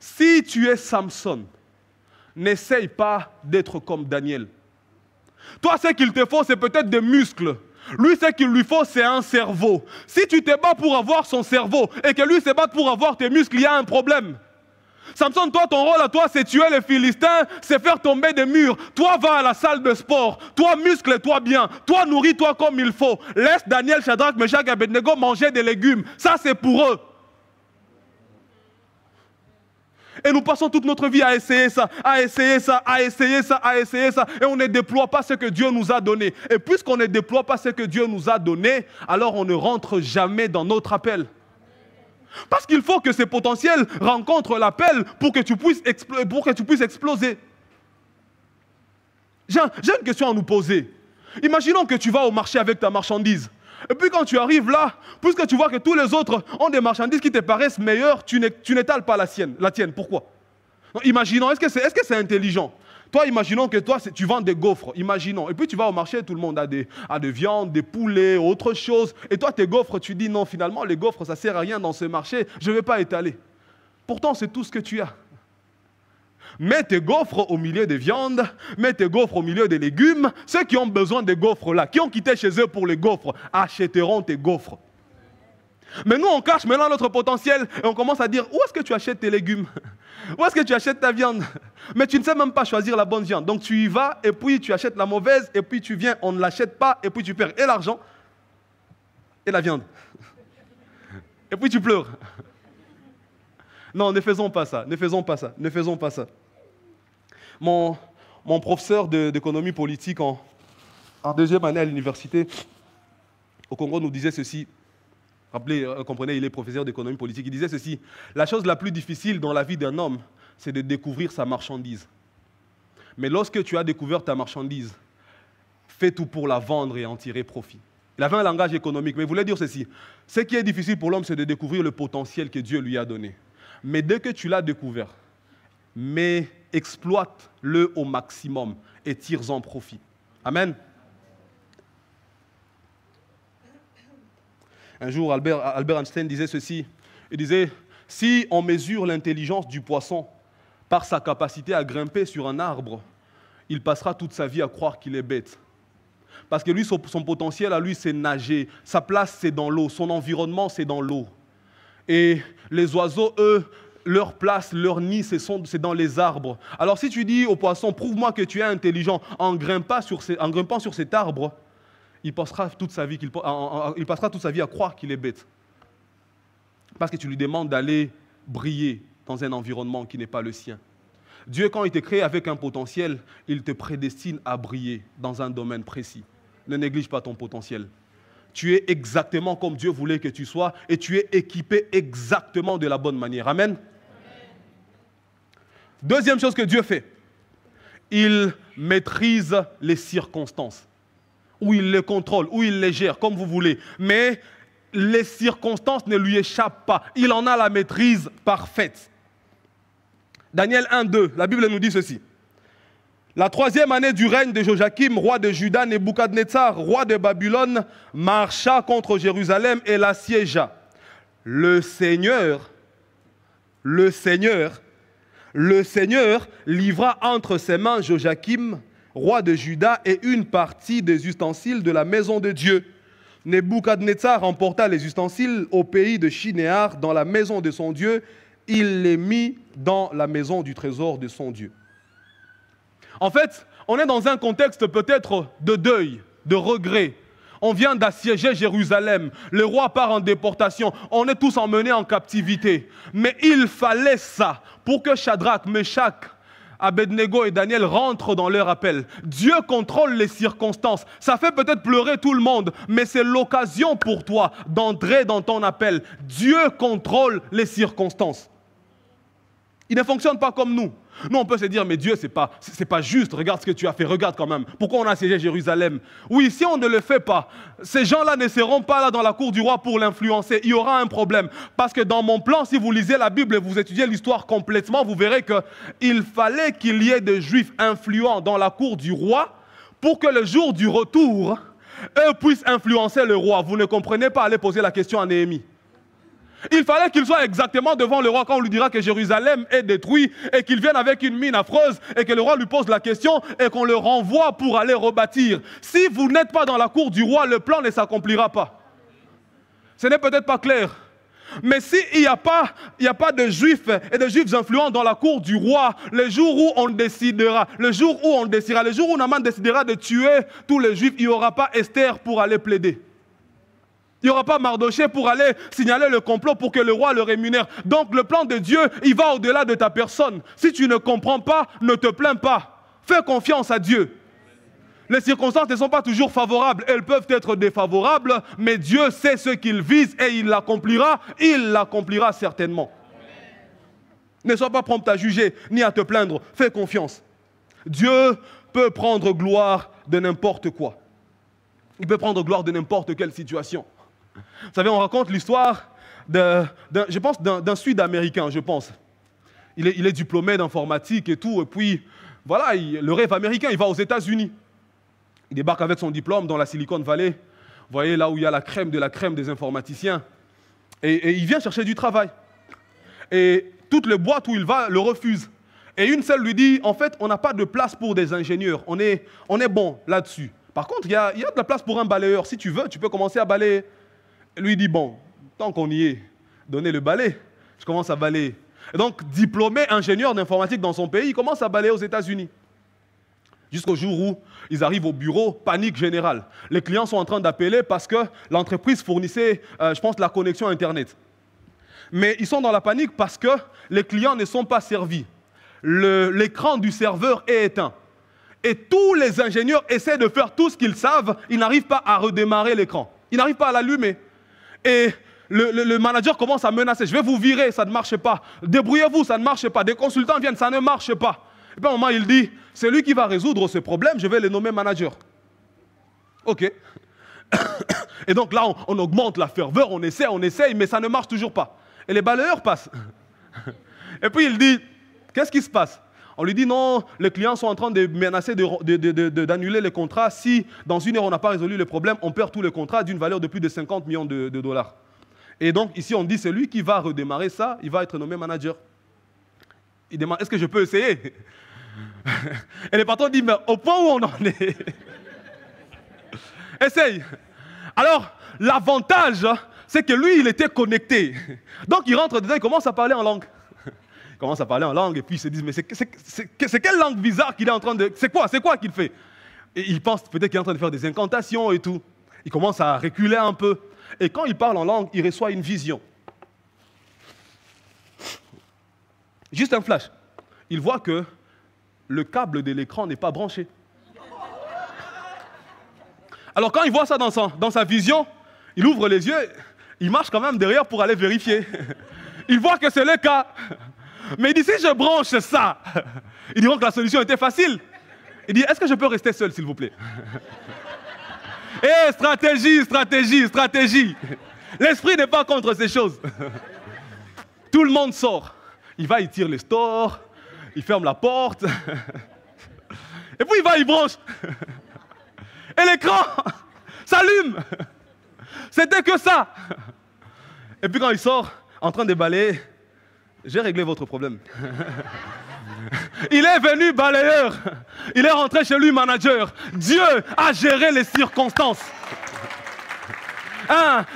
si tu es Samson, n'essaye pas d'être comme Daniel. Toi, ce qu'il te faut, c'est peut-être des muscles. Lui, ce qu'il lui faut, c'est un cerveau. Si tu te bats pour avoir son cerveau et que lui se bat pour avoir tes muscles, il y a un problème. Samson, toi, ton rôle à toi, c'est tuer les Philistins, c'est faire tomber des murs. Toi, va à la salle de sport. Toi, muscle-toi bien. Toi, nourris-toi comme il faut. Laisse Daniel, Shadrach, Meshach et Abednego manger des légumes. Ça, c'est pour eux. Et nous passons toute notre vie à essayer ça, à essayer ça, à essayer ça, à essayer ça. Et on ne déploie pas ce que Dieu nous a donné. Et puisqu'on ne déploie pas ce que Dieu nous a donné, alors on ne rentre jamais dans notre appel. Parce qu'il faut que ces potentiels rencontrent l'appel pour que tu puisses exploser. J'ai une question à nous poser. Imaginons que tu vas au marché avec ta marchandise. Et puis quand tu arrives là, puisque tu vois que tous les autres ont des marchandises qui te paraissent meilleures, tu n'étales pas la tienne. Pourquoi? Imaginons, est-ce que c'est intelligent? Toi, imaginons que toi, tu vends des gaufres, imaginons. Et puis tu vas au marché, tout le monde a des viandes, des poulets, autre chose. Et toi, tes gaufres, tu dis non, finalement, les gaufres, ça ne sert à rien dans ce marché, je ne vais pas étaler. Pourtant, c'est tout ce que tu as. Mets tes gaufres au milieu des viandes, mets tes gaufres au milieu des légumes. Ceux qui ont besoin des gaufres là, qui ont quitté chez eux pour les gaufres, achèteront tes gaufres. Mais nous, on cache maintenant notre potentiel et on commence à dire, où est-ce que tu achètes tes légumes? Où est-ce que tu achètes ta viande? Mais tu ne sais même pas choisir la bonne viande. Donc tu y vas et puis tu achètes la mauvaise et puis tu viens, on ne l'achète pas et puis tu perds et l'argent et la viande. Et puis tu pleures. Non, ne faisons pas ça, ne faisons pas ça, ne faisons pas ça. Mon professeur d'économie politique en deuxième année à l'université au Congo nous disait ceci. Rappelez, comprenez, il est professeur d'économie politique. Il disait ceci: la chose la plus difficile dans la vie d'un homme, c'est de découvrir sa marchandise. Mais lorsque tu as découvert ta marchandise, fais tout pour la vendre et en tirer profit. Il avait un langage économique, mais il voulait dire ceci: ce qui est difficile pour l'homme, c'est de découvrir le potentiel que Dieu lui a donné. Mais dès que tu l'as découvert, exploite-le au maximum et tire-en profit. Amen. Un jour, Albert Einstein disait ceci. Il disait, si on mesure l'intelligence du poisson par sa capacité à grimper sur un arbre, il passera toute sa vie à croire qu'il est bête. Parce que lui, son potentiel à lui, c'est nager. Sa place, c'est dans l'eau. Son environnement, c'est dans l'eau. Et les oiseaux, eux, leur place, leur nid, c'est dans les arbres. Alors si tu dis au poisson, prouve-moi que tu es intelligent en grimpant sur cet arbre, il passera toute sa vie à croire qu'il est bête. Parce que tu lui demandes d'aller briller dans un environnement qui n'est pas le sien. Dieu, quand il te crée avec un potentiel, il te prédestine à briller dans un domaine précis. Ne néglige pas ton potentiel. Tu es exactement comme Dieu voulait que tu sois et tu es équipé exactement de la bonne manière. Amen. Amen. Deuxième chose que Dieu fait, il maîtrise les circonstances. Ou il les contrôle, ou il les gère, comme vous voulez. Mais les circonstances ne lui échappent pas. Il en a la maîtrise parfaite. Daniel 1:2, la Bible nous dit ceci. La 3e année du règne de Joachim, roi de Juda, Nebuchadnezzar, roi de Babylone, marcha contre Jérusalem et l'assiégea. Le Seigneur livra entre ses mains Joachim, roi de Juda, et une partie des ustensiles de la maison de Dieu. Nebuchadnezzar emporta les ustensiles au pays de Shinéar, dans la maison de son Dieu. Il les mit dans la maison du trésor de son Dieu. En fait, on est dans un contexte peut-être de deuil, de regret. On vient d'assiéger Jérusalem. Le roi part en déportation. On est tous emmenés en captivité. Mais il fallait ça pour que Shadrach, Meshach, Abednego et Daniel rentrent dans leur appel. Dieu contrôle les circonstances. Ça fait peut-être pleurer tout le monde, mais c'est l'occasion pour toi d'entrer dans ton appel. Dieu contrôle les circonstances. Il ne fonctionne pas comme nous. Nous, on peut se dire, mais Dieu, c'est pas juste. Regarde ce que tu as fait. Regarde quand même. Pourquoi on a assiégé Jérusalem? Oui, si on ne le fait pas, ces gens-là ne seront pas là dans la cour du roi pour l'influencer. Il y aura un problème. Parce que dans mon plan, si vous lisez la Bible et vous étudiez l'histoire complètement, vous verrez qu'il fallait qu'il y ait des Juifs influents dans la cour du roi pour que le jour du retour, eux puissent influencer le roi. Vous ne comprenez pas? Allez poser la question à Néhémie. Il fallait qu'il soit exactement devant le roi quand on lui dira que Jérusalem est détruit et qu'il vienne avec une mine affreuse et que le roi lui pose la question et qu'on le renvoie pour aller rebâtir. Si vous n'êtes pas dans la cour du roi, le plan ne s'accomplira pas. Ce n'est peut-être pas clair. Mais s'il n'y a pas de Juifs et de Juifs influents dans la cour du roi, le jour où on décidera, le jour où Naaman décidera de tuer tous les Juifs, il n'y aura pas Esther pour aller plaider. Il n'y aura pas Mardoché pour aller signaler le complot pour que le roi le rémunère. Donc le plan de Dieu, il va au-delà de ta personne. Si tu ne comprends pas, ne te plains pas. Fais confiance à Dieu. Les circonstances ne sont pas toujours favorables. Elles peuvent être défavorables, mais Dieu sait ce qu'il vise et il l'accomplira certainement. Ne sois pas prompt à juger ni à te plaindre. Fais confiance. Dieu peut prendre gloire de n'importe quoi. Il peut prendre gloire de n'importe quelle situation. Vous savez, on raconte l'histoire d'un Sud-Américain, je pense. Il est diplômé d'informatique et tout, et puis, voilà, le rêve américain, il va aux États-Unis. Il débarque avec son diplôme dans la Silicon Valley. Vous voyez, là où il y a la crème de la crème des informaticiens. Et il vient chercher du travail. Et toutes les boîtes où il va le refusent. Et une seule lui dit, en fait, on n'a pas de place pour des ingénieurs. On est bon là-dessus. Par contre, il y a de la place pour un balayeur. Si tu veux, tu peux commencer à balayer. Lui dit, bon, tant qu'on y est, donnez le balai. Je commence à balayer. Et donc, diplômé ingénieur d'informatique dans son pays, il commence à balayer aux États-Unis. Jusqu'au jour où ils arrivent au bureau, panique générale. Les clients sont en train d'appeler parce que l'entreprise fournissait, je pense, la connexion Internet. Mais ils sont dans la panique parce que les clients ne sont pas servis. L'écran du serveur est éteint. Et tous les ingénieurs essaient de faire tout ce qu'ils savent, ils n'arrivent pas à redémarrer l'écran. Ils n'arrivent pas à l'allumer. Et le manager commence à menacer. Je vais vous virer, ça ne marche pas. Débrouillez-vous, ça ne marche pas. Des consultants viennent, ça ne marche pas. Et puis à un moment, il dit, c'est lui qui va résoudre ce problème, je vais le nommer manager. OK. Et donc là, on augmente la ferveur, on essaye, mais ça ne marche toujours pas. Et les balayeurs passent. Et puis il dit, qu'est-ce qui se passe? On lui dit non, les clients sont en train de menacer d'annuler les contrats. Si dans 1 heure on n'a pas résolu le problème, on perd tous les contrats d'une valeur de plus de 50 millions de dollars. Et donc ici on dit, c'est lui qui va redémarrer ça, il va être nommé manager. Il demande, est-ce que je peux essayer? Et le patron dit, mais au point où on en est, essaye. Alors, l'avantage, c'est que lui, il était connecté. Donc, il rentre dedans, il commence à parler en langue. Il commence à parler en langue, et puis ils se disent, mais c'est quelle langue bizarre qu'il est en train de... C'est quoi qu'il fait? Et il pense peut-être qu'il est en train de faire des incantations et tout. Il commence à reculer un peu. Et quand il parle en langue, il reçoit une vision. Juste un flash. Il voit que le câble de l'écran n'est pas branché. Alors quand il voit ça dans sa vision, il ouvre les yeux, il marche quand même derrière pour aller vérifier. Il voit que c'est le cas. Mais il dit, si je branche ça, ils diront que la solution était facile. Il dit, est-ce que je peux rester seul, s'il vous plaît? Eh, stratégie. L'esprit n'est pas contre ces choses. Tout le monde sort. Il va, il tire les stores, il ferme la porte. Et puis il branche. Et l'écran s'allume. C'était que ça. Et puis quand il sort, en train de balayer, j'ai réglé votre problème. Il est venu balayeur. Il est rentré chez lui manager. Dieu a géré les circonstances.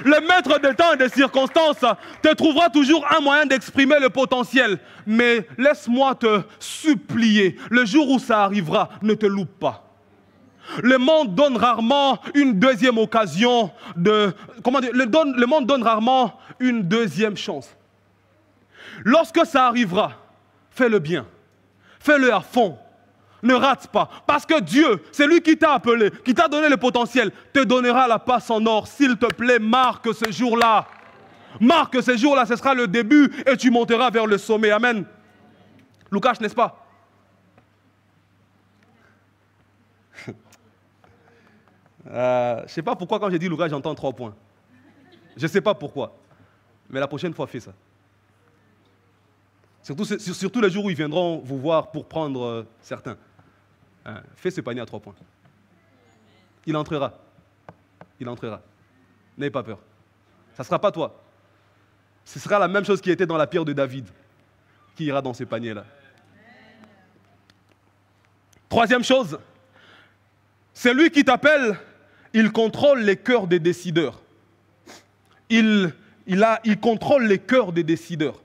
Le maître des temps et des circonstances te trouvera toujours un moyen d'exprimer le potentiel. Mais laisse-moi te supplier, le jour où ça arrivera, ne te loupe pas. Le monde donne rarement une deuxième occasion de... Le monde donne rarement une deuxième chance. Lorsque ça arrivera, fais-le bien. Fais-le à fond. Ne rate pas. Parce que Dieu, c'est lui qui t'a appelé, qui t'a donné le potentiel, te donnera la passe en or. S'il te plaît, marque ce jour-là. Marque ce jour-là, ce sera le début et tu monteras vers le sommet. Amen. Lucas, n'est-ce pas? Je ne sais pas pourquoi quand j'ai dit Lucas, j'entends 3 points. Je ne sais pas pourquoi. Mais la prochaine fois, fais ça. Surtout les jours où ils viendront vous voir pour prendre certains. Fais ce panier à 3 points. Il entrera. N'ayez pas peur. Ça ne sera pas toi. Ce sera la même chose qui était dans la pierre de David, qui ira dans ce panier-là. 3e chose, c'est lui qui t'appelle, il contrôle les cœurs des décideurs. Il contrôle les cœurs des décideurs.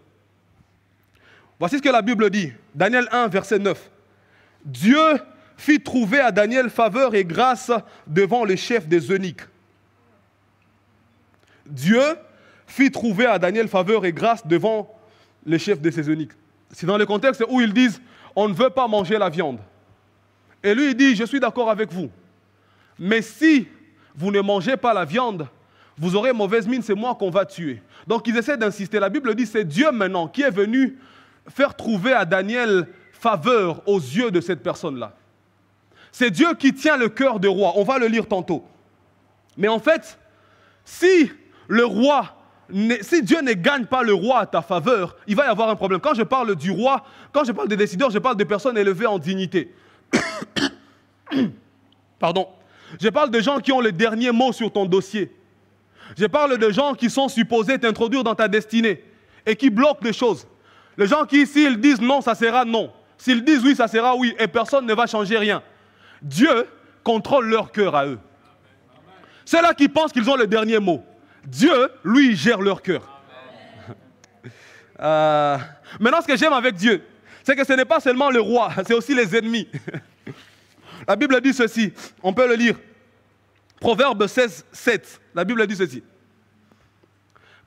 Voici ce que la Bible dit. Daniel 1, verset 9. Dieu fit trouver à Daniel faveur et grâce devant le chef des eunuques. Dieu fit trouver à Daniel faveur et grâce devant le chef de ses eunuques. C'est dans le contexte où ils disent, on ne veut pas manger la viande. Et lui, il dit, je suis d'accord avec vous. Mais si vous ne mangez pas la viande, vous aurez mauvaise mine, c'est moi qu'on va tuer. Donc ils essaient d'insister. La Bible dit, c'est Dieu maintenant qui est venu faire trouver à Daniel faveur aux yeux de cette personne-là. C'est Dieu qui tient le cœur du roi. On va le lire tantôt. Mais en fait, si Dieu ne gagne pas le roi à ta faveur, il va y avoir un problème. Quand je parle du roi, quand je parle des décideurs, je parle de personnes élevées en dignité. Pardon. Je parle de gens qui ont le dernier mot sur ton dossier. Je parle de gens qui sont supposés t'introduire dans ta destinée et qui bloquent les choses. Les gens qui, s'ils disent non, ça sera non. S'ils disent oui, ça sera oui. Et personne ne va changer rien. Dieu contrôle leur cœur à eux. Ceux-là qui pensent qu'ils ont le dernier mot. Dieu, lui, il gère leur cœur. Maintenant, ce que j'aime avec Dieu, c'est que ce n'est pas seulement le roi, c'est aussi les ennemis. La Bible dit ceci, on peut le lire. Proverbe 16, 7, la Bible dit ceci.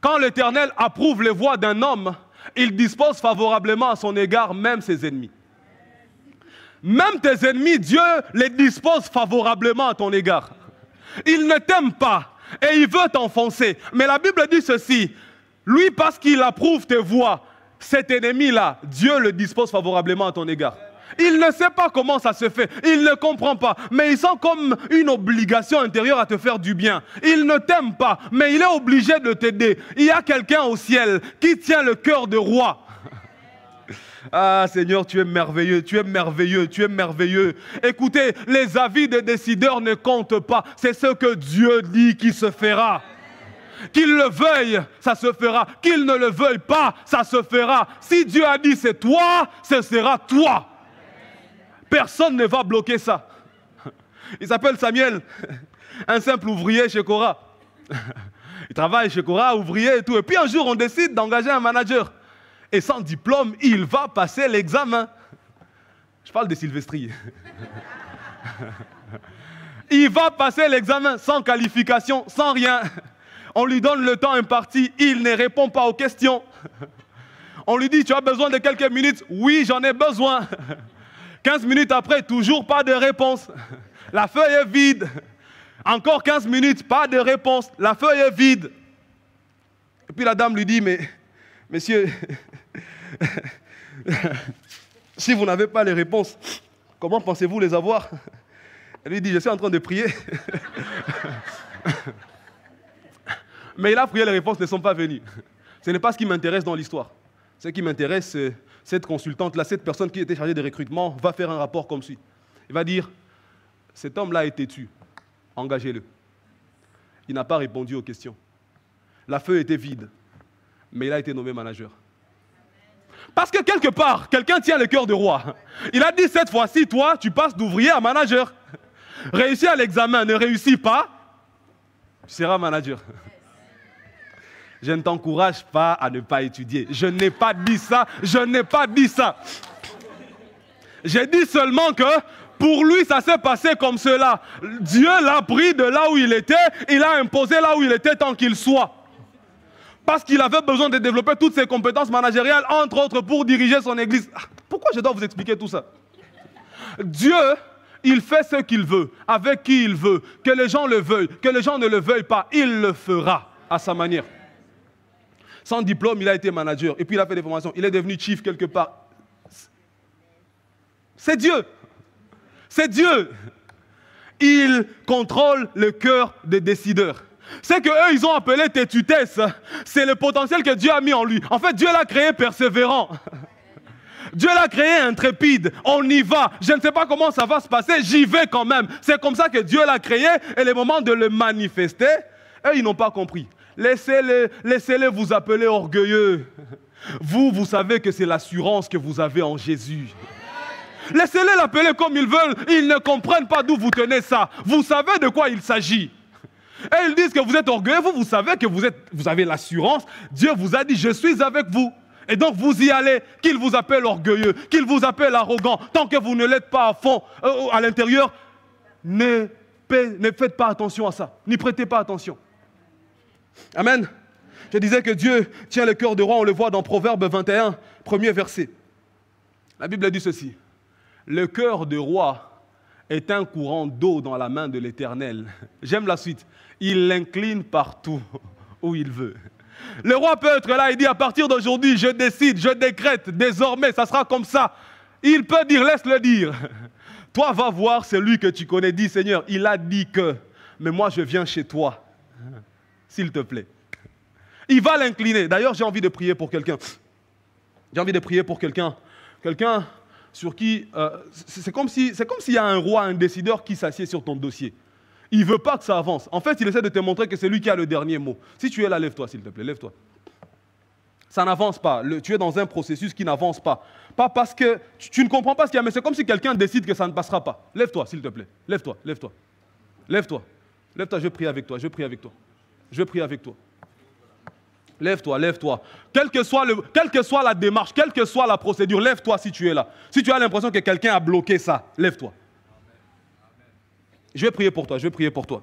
Quand l'Éternel approuve les voies d'un homme, il dispose favorablement à son égard même ses ennemis. Même tes ennemis, Dieu les dispose favorablement à ton égard. Il ne t'aime pas et il veut t'enfoncer. Mais la Bible dit ceci, lui parce qu'il approuve tes voies, cet ennemi-là, Dieu le dispose favorablement à ton égard. Il ne sait pas comment ça se fait, il ne comprend pas, mais il sent comme une obligation intérieure à te faire du bien. Il ne t'aime pas, mais il est obligé de t'aider. Il y a quelqu'un au ciel qui tient le cœur de roi. Ah Seigneur, tu es merveilleux, tu es merveilleux, tu es merveilleux. Écoutez, les avis des décideurs ne comptent pas, c'est ce que Dieu dit qui se fera. Qu'il le veuille, ça se fera. Qu'il ne le veuille pas, ça se fera. Si Dieu a dit c'est toi, ce sera toi. Personne ne va bloquer ça. Il s'appelle Samuel, un simple ouvrier chez Cora. Il travaille chez Cora, ouvrier et tout. Et puis un jour, on décide d'engager un manager. Et sans diplôme, il va passer l'examen. Je parle de Sylvestri. Il va passer l'examen sans qualification, sans rien. On lui donne le temps imparti, il ne répond pas aux questions. On lui dit, tu as besoin de quelques minutes? Oui, j'en ai besoin. 15 minutes après, toujours pas de réponse. La feuille est vide. Encore 15 minutes, pas de réponse. La feuille est vide. Et puis la dame lui dit, mais monsieur, si vous n'avez pas les réponses, comment pensez-vous les avoir? Elle lui dit, je suis en train de prier. Mais il a prié, les réponses ne sont pas venues. Ce n'est pas ce qui m'intéresse dans l'histoire. Ce qui m'intéresse, c'est cette consultante-là, cette personne qui était chargée de recrutement, va faire un rapport comme suit. Il va dire, cet homme-là a été têtu, engagez-le. Il n'a pas répondu aux questions. La feuille était vide, mais il a été nommé manager. Parce que quelque part, quelqu'un tient le cœur de roi. Il a dit, cette fois-ci, toi, tu passes d'ouvrier à manager. Réussis à l'examen, ne réussis pas, tu seras manager. Je ne t'encourage pas à ne pas étudier. Je n'ai pas dit ça, je n'ai pas dit ça. J'ai dit seulement que pour lui, ça s'est passé comme cela. Dieu l'a pris de là où il était, il l'a imposé là où il était tant qu'il soit. Parce qu'il avait besoin de développer toutes ses compétences managériales, entre autres pour diriger son église. Pourquoi je dois vous expliquer tout ça? Dieu, il fait ce qu'il veut, avec qui il veut, que les gens le veuillent, que les gens ne le veuillent pas, il le fera à sa manière. Sans diplôme, il a été manager. Et puis il a fait des formations. Il est devenu chief quelque part. C'est Dieu. C'est Dieu. Il contrôle le cœur des décideurs. C'est qu'eux, ils ont appelé têtutesse. C'est le potentiel que Dieu a mis en lui. En fait, Dieu l'a créé persévérant. Dieu l'a créé intrépide. On y va. Je ne sais pas comment ça va se passer. J'y vais quand même. C'est comme ça que Dieu l'a créé. Et le moment de le manifester, eux, ils n'ont pas compris. Laissez-les vous appeler orgueilleux. Vous savez que c'est l'assurance que vous avez en Jésus. Laissez-les l'appeler comme ils veulent. Ils ne comprennent pas d'où vous tenez ça. Vous savez de quoi il s'agit. Et ils disent que vous êtes orgueilleux. Vous savez que vous avez l'assurance. Dieu vous a dit, je suis avec vous. Et donc vous y allez. Qu'il vous appelle orgueilleux, qu'il vous appelle arrogant. Tant que vous ne l'êtes pas à fond, à l'intérieur, ne faites pas attention à ça. N'y prêtez pas attention. Amen. Je disais que Dieu tient le cœur de roi, on le voit dans Proverbe 21, premier verset. La Bible dit ceci. Le cœur de roi est un courant d'eau dans la main de l'Éternel. J'aime la suite. Il l'incline partout où il veut. Le roi peut être là, il dit à partir d'aujourd'hui, je décide, je décrète, désormais, ça sera comme ça. Il peut dire, laisse-le dire. Toi, va voir celui que tu connais, dis Seigneur, il a dit que, mais moi je viens chez toi. S'il te plaît. Il va l'incliner. D'ailleurs, j'ai envie de prier pour quelqu'un. J'ai envie de prier pour quelqu'un. Quelqu'un sur qui... c'est comme s'il y a un roi, un décideur qui s'assied sur ton dossier. Il ne veut pas que ça avance. En fait, il essaie de te montrer que c'est lui qui a le dernier mot. Si tu es là, lève-toi, s'il te plaît. Lève-toi. Ça n'avance pas. Tu es dans un processus qui n'avance pas. Pas parce que... Tu ne comprends pas ce qu'il y a, mais c'est comme si quelqu'un décide que ça ne passera pas. Lève-toi, s'il te plaît. Lève-toi, lève-toi. Lève-toi. Lève-toi, je prie avec toi, je prie avec toi. Je prie avec toi. Lève-toi, lève-toi. Quelle que soit la démarche, quelle que soit la procédure, lève-toi si tu es là. Si tu as l'impression que quelqu'un a bloqué ça, lève-toi. Je vais prier pour toi, je vais prier pour toi.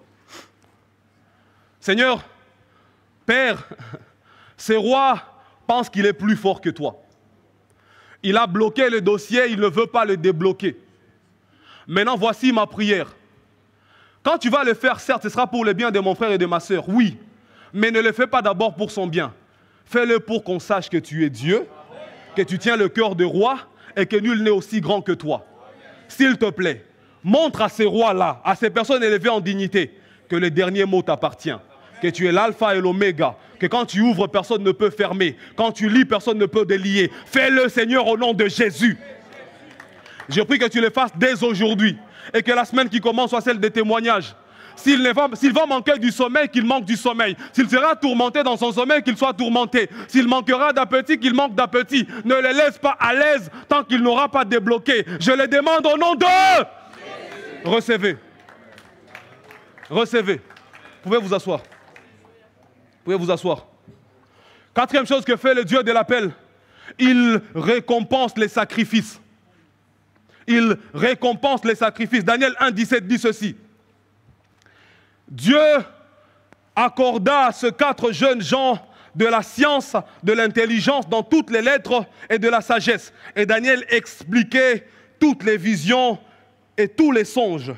Seigneur, Père, ce roi pense qu'il est plus fort que toi. Il a bloqué le dossier, il ne veut pas le débloquer. Maintenant, voici ma prière. Quand tu vas le faire, certes, ce sera pour le bien de mon frère et de ma sœur, oui. Mais ne le fais pas d'abord pour son bien. Fais-le pour qu'on sache que tu es Dieu, que tu tiens le cœur de roi et que nul n'est aussi grand que toi. S'il te plaît, montre à ces rois-là, à ces personnes élevées en dignité, que le dernier mot t'appartient, que tu es l'alpha et l'oméga, que quand tu ouvres, personne ne peut fermer, quand tu lis, personne ne peut délier. Fais-le, Seigneur, au nom de Jésus. Je prie que tu le fasses dès aujourd'hui et que la semaine qui commence soit celle des témoignages. S'il va manquer du sommeil, qu'il manque du sommeil. S'il sera tourmenté dans son sommeil, qu'il soit tourmenté. S'il manquera d'appétit, qu'il manque d'appétit. Ne le laisse pas à l'aise tant qu'il n'aura pas débloqué. Je le demande au nom de... Recevez. Recevez. Vous pouvez vous asseoir. Vous pouvez vous asseoir. Quatrième chose que fait le Dieu de l'appel, il récompense les sacrifices. Il récompense les sacrifices. Daniel 1,17 dit ceci. Dieu accorda à ces 4 jeunes gens de la science, de l'intelligence dans toutes les lettres et de la sagesse. Et Daniel expliquait toutes les visions et tous les songes.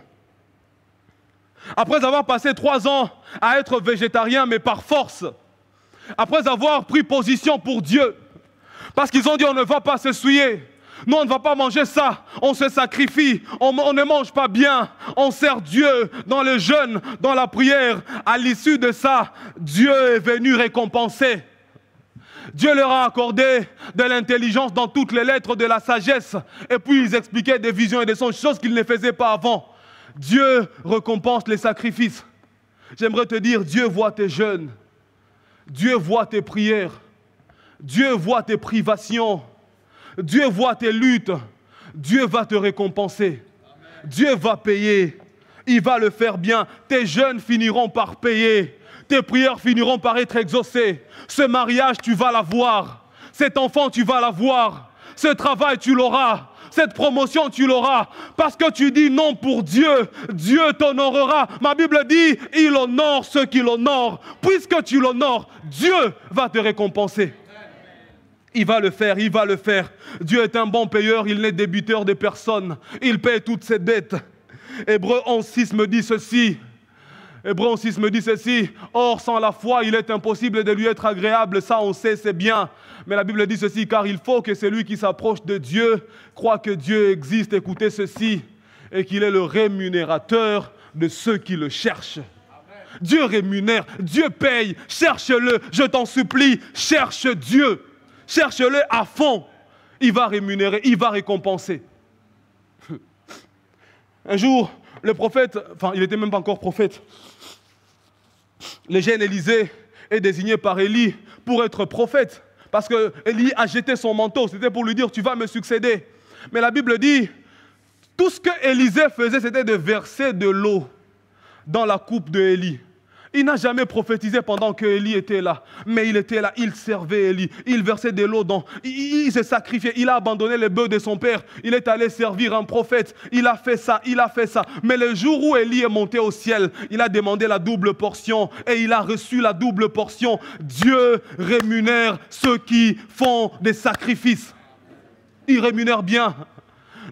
Après avoir passé 3 ans à être végétarien, mais par force, après avoir pris position pour Dieu, parce qu'ils ont dit on ne va pas se souiller, nous, on ne va pas manger ça, on se sacrifie, on ne mange pas bien, on sert Dieu dans le jeûne, dans la prière. À l'issue de ça, Dieu est venu récompenser. Dieu leur a accordé de l'intelligence dans toutes les lettres, de la sagesse. Et puis ils expliquaient des visions et des songes, choses qu'ils ne faisaient pas avant. Dieu récompense les sacrifices. J'aimerais te dire, Dieu voit tes jeûnes. Dieu voit tes prières. Dieu voit tes privations. Dieu voit tes luttes. Dieu va te récompenser. Amen. Dieu va payer. Il va le faire bien. Tes jeûnes finiront par payer. Tes prières finiront par être exaucées. Ce mariage, tu vas l'avoir. Cet enfant, tu vas l'avoir. Ce travail, tu l'auras. Cette promotion, tu l'auras. Parce que tu dis non pour Dieu. Dieu t'honorera. Ma Bible dit, il honore ceux qui l'honorent. Puisque tu l'honores, Dieu va te récompenser. Il va le faire, il va le faire. Dieu est un bon payeur, il n'est débiteur de personne. Il paie toutes ses dettes. Hébreux 11,6 me dit ceci. Hébreux 11,6 me dit ceci. Or, sans la foi, il est impossible de lui être agréable. Ça, on sait, c'est bien. Mais la Bible dit ceci, car il faut que celui qui s'approche de Dieu croit que Dieu existe. Écoutez ceci. Et qu'il est le rémunérateur de ceux qui le cherchent. Dieu rémunère, Dieu paye. Cherche-le, je t'en supplie. Cherche Dieu. Cherche-le à fond. Il va rémunérer, il va récompenser. Un jour, le prophète, enfin, il n'était même pas encore prophète, le jeune Élisée est désigné par Élie pour être prophète. Parce que Élie a jeté son manteau, c'était pour lui dire, tu vas me succéder. Mais la Bible dit, tout ce que Élisée faisait, c'était de verser de l'eau dans la coupe de Élie. Il n'a jamais prophétisé pendant que Élie était là. Mais il était là, il servait Élie. Il versait de l'eau dans... Il se sacrifiait. Il a abandonné les bœufs de son père. Il est allé servir un prophète. Il a fait ça, il a fait ça. Mais le jour où Élie est monté au ciel, il a demandé la double portion. Et il a reçu la double portion. Dieu rémunère ceux qui font des sacrifices. Il rémunère bien.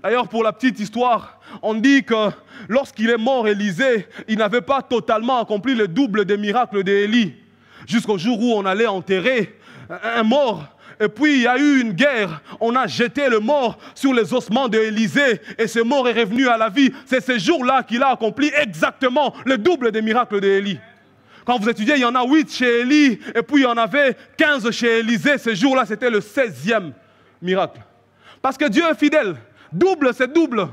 D'ailleurs, pour la petite histoire, on dit que lorsqu'il est mort, Élisée, il n'avait pas totalement accompli le double des miracles d'Élie. Jusqu'au jour où on allait enterrer un mort. Et puis, il y a eu une guerre. On a jeté le mort sur les ossements d'Élisée. Et ce mort est revenu à la vie. C'est ce jour-là qu'il a accompli exactement le double des miracles d'Élie. Quand vous étudiez, il y en a 8 chez Élie. Et puis, il y en avait 15 chez Élisée. Ce jour-là, c'était le 16e miracle. Parce que Dieu est fidèle. Double, c'est double.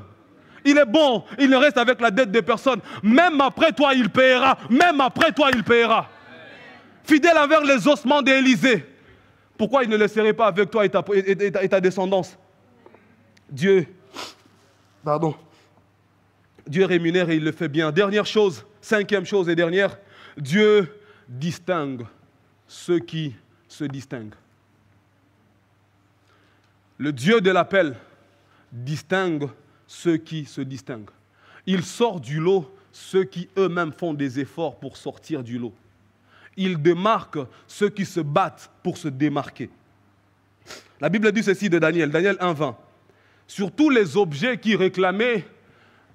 Il est bon, il ne reste avec la dette de personne. Même après toi, il paiera. Même après toi, il paiera. Fidèle envers les ossements d'Élisée. Pourquoi il ne le serait pas avec toi et ta descendance? Dieu rémunère et il le fait bien. Dernière chose, 5e chose et dernière, Dieu distingue ceux qui se distingue. Le Dieu de l'appel distingue ceux qui se distinguent. Il sort du lot ceux qui eux-mêmes font des efforts pour sortir du lot. Il démarque ceux qui se battent pour se démarquer. La Bible dit ceci de Daniel, Daniel 1,20. Sur tous les objets qui réclamaient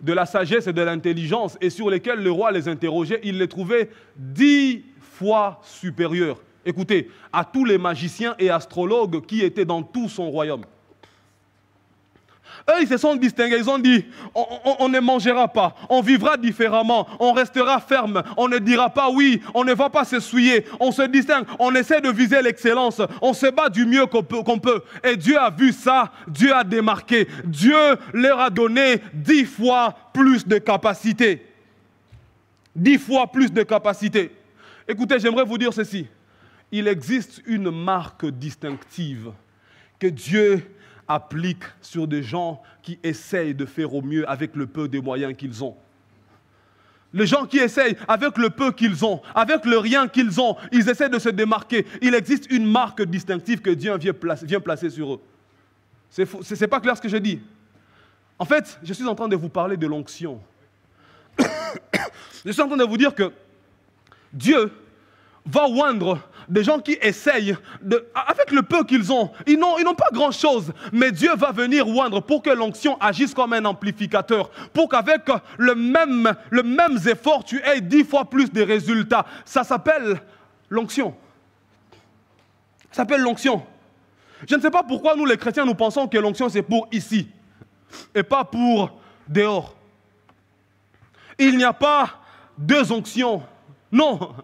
de la sagesse et de l'intelligence et sur lesquels le roi les interrogeait, il les trouvait 10 fois supérieurs. Écoutez, à tous les magiciens et astrologues qui étaient dans tout son royaume. Eux, ils se sont distingués, ils ont dit, on ne mangera pas, on vivra différemment, on restera ferme, on ne dira pas oui, on ne va pas se souiller, on se distingue, on essaie de viser l'excellence, on se bat du mieux qu'on peut. Et Dieu a vu ça, Dieu a démarqué, Dieu leur a donné 10 fois plus de capacité. 10 fois plus de capacité. Écoutez, j'aimerais vous dire ceci. Il existe une marque distinctive que Dieu applique sur des gens qui essayent de faire au mieux avec le peu de moyens qu'ils ont. Les gens qui essayent avec le peu qu'ils ont, avec le rien qu'ils ont, ils essaient de se démarquer. Il existe une marque distinctive que Dieu vient placer sur eux. C'est pas clair ce que je dis. En fait, je suis en train de vous parler de l'onction. Je suis en train de vous dire que Dieu va oindre des gens qui essayent, avec le peu qu'ils ont, ils n'ont pas grand-chose, mais Dieu va venir oindre pour que l'onction agisse comme un amplificateur, pour qu'avec le même effort, tu aies 10 fois plus de résultats. Ça s'appelle l'onction. Ça s'appelle l'onction. Je ne sais pas pourquoi nous les chrétiens, nous pensons que l'onction c'est pour ici, et pas pour dehors. Il n'y a pas 2 onctions, non.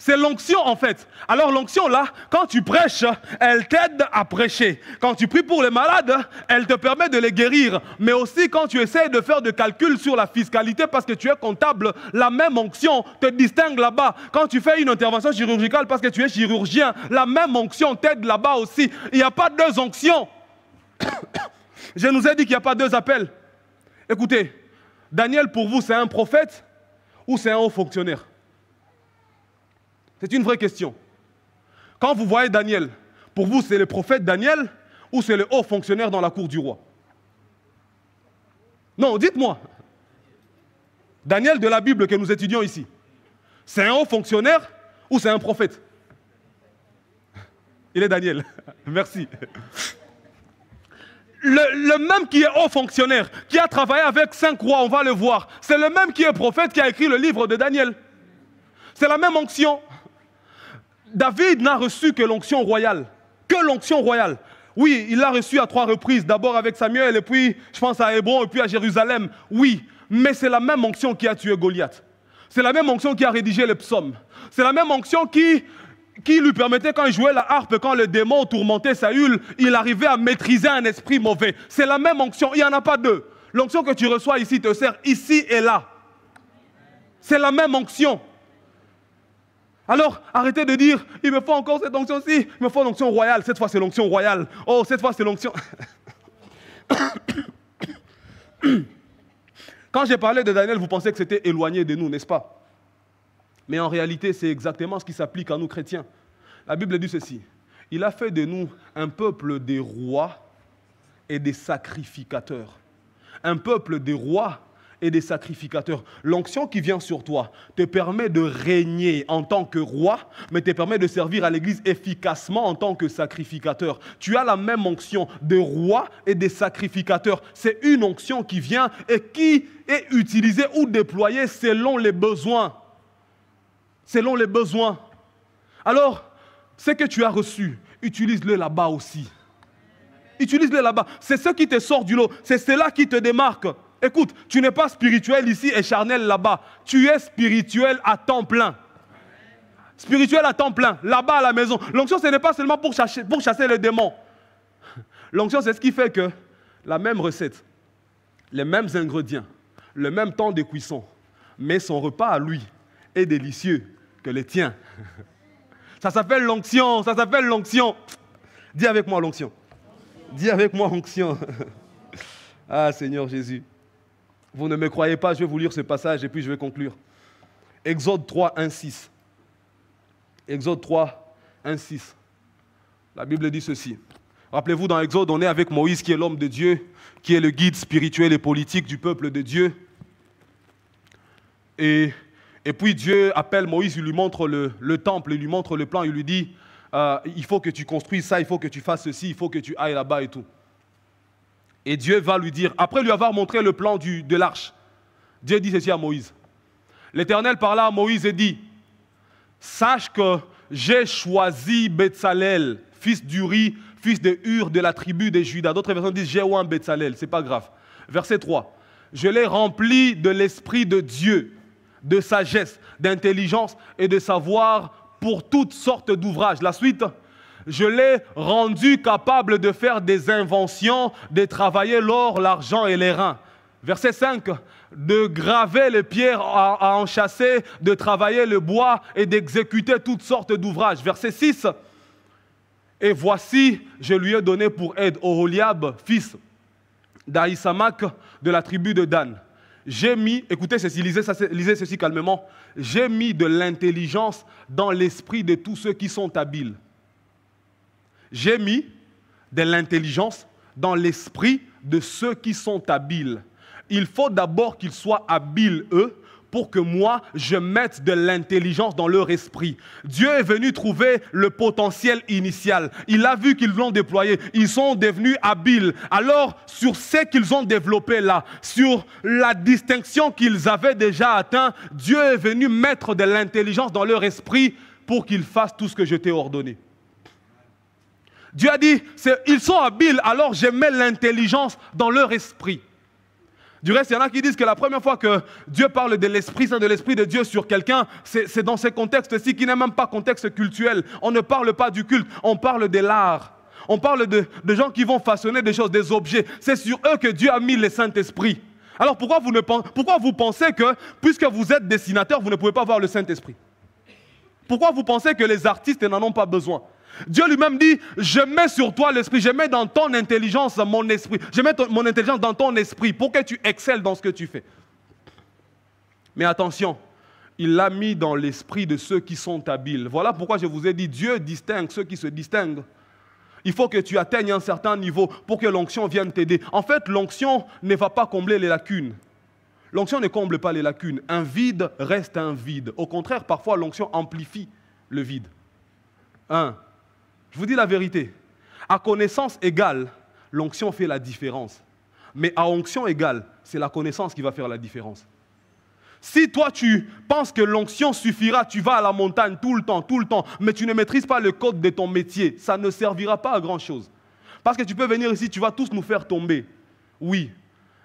C'est l'onction en fait. Alors l'onction là, quand tu prêches, elle t'aide à prêcher. Quand tu pries pour les malades, elle te permet de les guérir. Mais aussi quand tu essaies de faire des calculs sur la fiscalité parce que tu es comptable, la même onction te distingue là-bas. Quand tu fais une intervention chirurgicale parce que tu es chirurgien, la même onction t'aide là-bas aussi. Il n'y a pas 2 onctions. Je nous ai dit qu'il n'y a pas 2 appels. Écoutez, Daniel pour vous c'est un prophète ou c'est un haut fonctionnaire? C'est une vraie question. Quand vous voyez Daniel, pour vous, c'est le prophète Daniel ou c'est le haut fonctionnaire dans la cour du roi? Non, dites-moi. Daniel de la Bible que nous étudions ici, c'est un haut fonctionnaire ou c'est un prophète? Il est Daniel. Merci. Le même qui est haut fonctionnaire, qui a travaillé avec 5 rois, on va le voir, c'est le même qui est prophète qui a écrit le livre de Daniel. C'est la même onction. David n'a reçu que l'onction royale. Que l'onction royale. Oui, il l'a reçu à 3 reprises. D'abord avec Samuel, et puis je pense à Hébron, et puis à Jérusalem. Oui, mais c'est la même onction qui a tué Goliath. C'est la même onction qui a rédigé les psaumes. C'est la même onction qui lui permettait, quand il jouait la harpe, quand le démon tourmentait Saül, il arrivait à maîtriser un esprit mauvais. C'est la même onction, il n'y en a pas 2. L'onction que tu reçois ici te sert ici et là. C'est la même onction. Alors, arrêtez de dire, il me faut encore cette onction-ci, il me faut l'onction royale. Cette fois, c'est l'onction royale. Oh, cette fois, c'est l'onction... Quand j'ai parlé de Daniel, vous pensez que c'était éloigné de nous, n'est-ce pas? Mais en réalité, c'est exactement ce qui s'applique à nous chrétiens. La Bible dit ceci. Il a fait de nous un peuple des rois et des sacrificateurs. Un peuple des rois et des sacrificateurs. L'onction qui vient sur toi te permet de régner en tant que roi, mais te permet de servir à l'Église efficacement en tant que sacrificateur. Tu as la même onction de roi et de sacrificateur. C'est une onction qui vient et qui est utilisée ou déployée selon les besoins. Selon les besoins. Alors, ce que tu as reçu, utilise-le là-bas aussi. Utilise-le là-bas. C'est ce qui te sort du lot. C'est cela qui te démarque. Écoute, tu n'es pas spirituel ici et charnel là-bas. Tu es spirituel à temps plein. Spirituel à temps plein, là-bas à la maison. L'onction, ce n'est pas seulement pour chasser les démons. L'onction, c'est ce qui fait que la même recette, les mêmes ingrédients, le même temps de cuisson, mais son repas à lui est délicieux que le tien. Ça s'appelle l'onction, ça s'appelle l'onction. Dis avec moi l'onction. Dis avec moi onction. Ah Seigneur Jésus. Vous ne me croyez pas, je vais vous lire ce passage et puis je vais conclure. Exode 3, 1, 6. Exode 3, 1, 6. La Bible dit ceci. Rappelez-vous, dans Exode, on est avec Moïse qui est l'homme de Dieu, qui est le guide spirituel et politique du peuple de Dieu. Et puis Dieu appelle Moïse, il lui montre le temple, il lui montre le plan, il lui dit, il faut que tu construises ça, il faut que tu fasses ceci, il faut que tu ailles là-bas et tout. Et Dieu va lui dire, après lui avoir montré le plan de l'arche, Dieu dit ceci à Moïse. L'Éternel parla à Moïse et dit, sache que j'ai choisi Betsalel, fils d'Uri, fils de Hur de la tribu de Juda. D'autres versions disent, j'ai oint Betsalel, c'est pas grave. Verset 3, je l'ai rempli de l'Esprit de Dieu, de sagesse, d'intelligence et de savoir pour toutes sortes d'ouvrages. La suite, je l'ai rendu capable de faire des inventions, de travailler l'or, l'argent et les reins. Verset 5, de graver les pierres à enchâsser, de travailler le bois et d'exécuter toutes sortes d'ouvrages. Verset 6, et voici, je lui ai donné pour aide Oholiab, fils d'Ahisamach de la tribu de Dan. J'ai mis, écoutez ceci, lisez ceci calmement, j'ai mis de l'intelligence dans l'esprit de tous ceux qui sont habiles. J'ai mis de l'intelligence dans l'esprit de ceux qui sont habiles. Il faut d'abord qu'ils soient habiles, eux, pour que moi, je mette de l'intelligence dans leur esprit. Dieu est venu trouver le potentiel initial. Il a vu qu'ils l'ont déployé. Ils sont devenus habiles. Alors, sur ce qu'ils ont développé là, sur la distinction qu'ils avaient déjà atteint, Dieu est venu mettre de l'intelligence dans leur esprit pour qu'ils fassent tout ce que je t'ai ordonné. Dieu a dit, ils sont habiles, alors je mets l'intelligence dans leur esprit. Du reste, il y en a qui disent que la première fois que Dieu parle de l'Esprit Saint, de l'Esprit de Dieu sur quelqu'un, c'est dans ce contexte-ci qui n'est même pas contexte cultuel. On ne parle pas du culte, on parle de l'art. On parle de gens qui vont façonner des choses, des objets. C'est sur eux que Dieu a mis le Saint-Esprit. Alors pourquoi vous pensez que, puisque vous êtes dessinateur, vous ne pouvez pas voir le Saint-Esprit? Pourquoi vous pensez que les artistes n'en ont pas besoin? Dieu lui-même dit, je mets sur toi l'esprit, je mets dans ton intelligence mon esprit, je mets mon intelligence dans ton esprit pour que tu excelles dans ce que tu fais. Mais attention, il l'a mis dans l'esprit de ceux qui sont habiles. Voilà pourquoi je vous ai dit, Dieu distingue ceux qui se distinguent. Il faut que tu atteignes un certain niveau pour que l'onction vienne t'aider. En fait, l'onction ne va pas combler les lacunes. L'onction ne comble pas les lacunes. Un vide reste un vide. Au contraire, parfois, l'onction amplifie le vide. Je vous dis la vérité. À connaissance égale, l'onction fait la différence. Mais à onction égale, c'est la connaissance qui va faire la différence. Si toi, tu penses que l'onction suffira, tu vas à la montagne tout le temps, mais tu ne maîtrises pas le code de ton métier, ça ne servira pas à grand-chose. Parce que tu peux venir ici, tu vas tous nous faire tomber. Oui.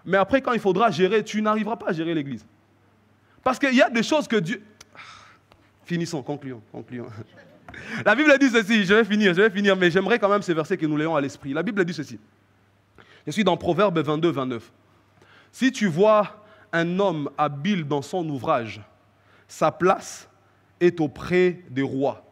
Mais après, quand il faudra gérer, tu n'arriveras pas à gérer l'église. Parce qu'il y a des choses que Dieu... Finissons, concluons. La Bible dit ceci, je vais finir, mais j'aimerais quand même ces versets que nous léons à l'esprit. La Bible dit ceci. Je suis dans Proverbe 22, 29. Si tu vois un homme habile dans son ouvrage, sa place est auprès des rois,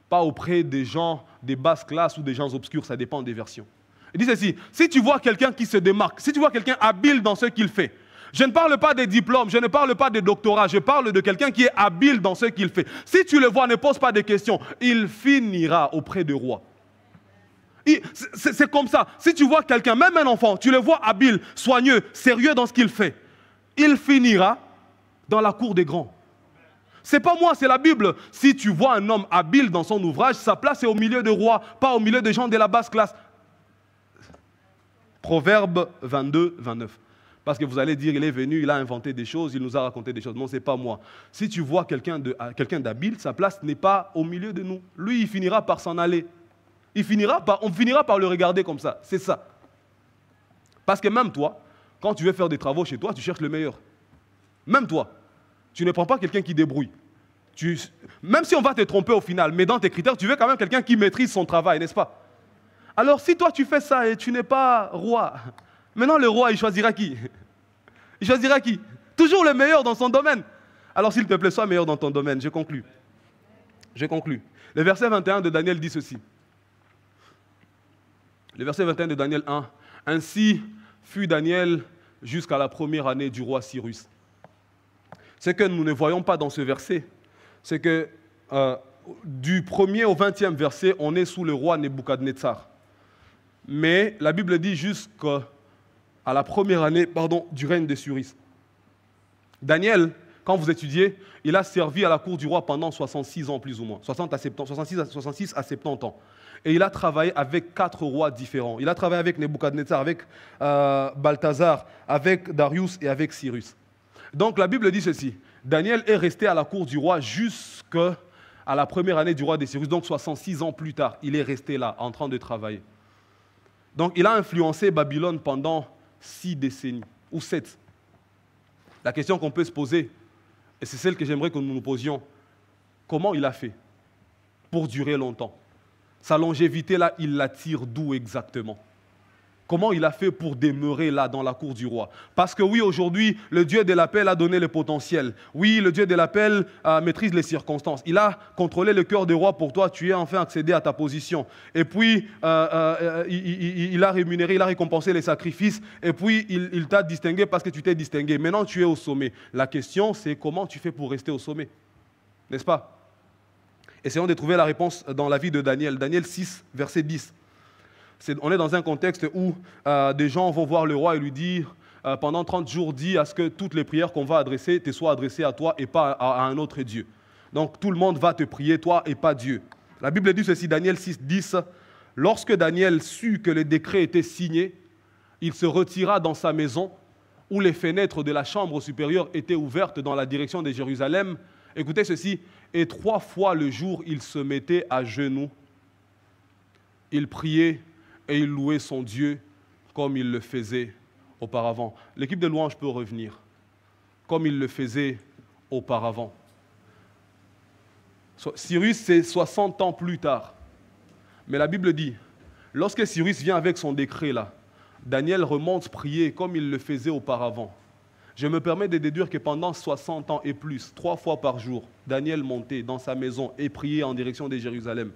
pas auprès des gens des basses classes ou des gens obscurs, ça dépend des versions. Il dit ceci, si tu vois quelqu'un qui se démarque, si tu vois quelqu'un habile dans ce qu'il fait, je ne parle pas des diplômes, je ne parle pas des doctorats, je parle de quelqu'un qui est habile dans ce qu'il fait. Si tu le vois, ne pose pas de questions, il finira auprès des rois. C'est comme ça. Si tu vois quelqu'un, même un enfant, tu le vois habile, soigneux, sérieux dans ce qu'il fait, il finira dans la cour des grands. C'est pas moi, c'est la Bible. Si tu vois un homme habile dans son ouvrage, sa place est au milieu des rois, pas au milieu des gens de la basse classe. Proverbe 22, 29. Parce que vous allez dire, il est venu, il a inventé des choses, il nous a raconté des choses. Non, ce n'est pas moi. Si tu vois quelqu'un d'habile, sa place n'est pas au milieu de nous. Lui, il finira par s'en aller. On finira par le regarder comme ça. C'est ça. Parce que même toi, quand tu veux faire des travaux chez toi, tu cherches le meilleur. Même toi, tu ne prends pas quelqu'un qui débrouille. Même si on va te tromper au final, mais dans tes critères, tu veux quand même quelqu'un qui maîtrise son travail, n'est-ce pas? Alors si toi tu fais ça et tu n'es pas roi, maintenant le roi il choisira qui? Il choisira qui? Toujours le meilleur dans son domaine. Alors s'il te plaît, sois meilleur dans ton domaine. Je conclus. Le verset 21 de Daniel dit ceci. Le verset 21 de Daniel 1. Ainsi fut Daniel jusqu'à la première année du roi Cyrus. Ce que nous ne voyons pas dans ce verset, c'est que du 1er au 20e verset, on est sous le roi Nebuchadnezzar. Mais la Bible dit jusqu'à la première année du règne de Cyrus. Daniel, quand vous étudiez, il a servi à la cour du roi pendant 66 ans plus ou moins, 66 à 70 ans. Et il a travaillé avec 4 rois différents. Il a travaillé avec Nebuchadnezzar, avec Balthazar, avec Darius et avec Cyrus. Donc la Bible dit ceci, Daniel est resté à la cour du roi jusqu'à la première année du roi de Cyrus, donc 66 ans plus tard, il est resté là en train de travailler. Donc il a influencé Babylone pendant 6 décennies, ou 7. La question qu'on peut se poser, et c'est celle que j'aimerais que nous nous posions, comment il a fait pour durer longtemps? Sa longévité là, il la tire d'où exactement? Comment il a fait pour demeurer là dans la cour du roi? Parce que oui, aujourd'hui, le Dieu de l'appel a donné le potentiel. Oui, le Dieu de l'appel maîtrise les circonstances. Il a contrôlé le cœur du roi pour toi. Tu es enfin accédé à ta position. Et puis, il a rémunéré, il a récompensé les sacrifices. Et puis, il t'a distingué parce que tu t'es distingué. Maintenant, tu es au sommet. La question, c'est comment tu fais pour rester au sommet? N'est-ce pas? Essayons de trouver la réponse dans la vie de Daniel. Daniel 6, verset 10. On est dans un contexte où des gens vont voir le roi et lui dire pendant 30 jours, dis à ce que toutes les prières qu'on va adresser te soient adressées à toi et pas à un autre Dieu. Donc tout le monde va te prier, toi et pas Dieu. La Bible dit ceci, Daniel 6, 10. Lorsque Daniel sut que le décret était signé, il se retira dans sa maison où les fenêtres de la chambre supérieure étaient ouvertes dans la direction de Jérusalem. Écoutez ceci, et 3 fois le jour, il se mettait à genoux. Il priait et il louait son Dieu comme il le faisait auparavant. L'équipe de louange peut revenir. Comme il le faisait auparavant. Cyrus, c'est 60 ans plus tard. Mais la Bible dit, lorsque Cyrus vient avec son décret là, Daniel remonte prier comme il le faisait auparavant. Je me permets de déduire que pendant 60 ans et plus, 3 fois par jour, Daniel montait dans sa maison et priait en direction de Jérusalem.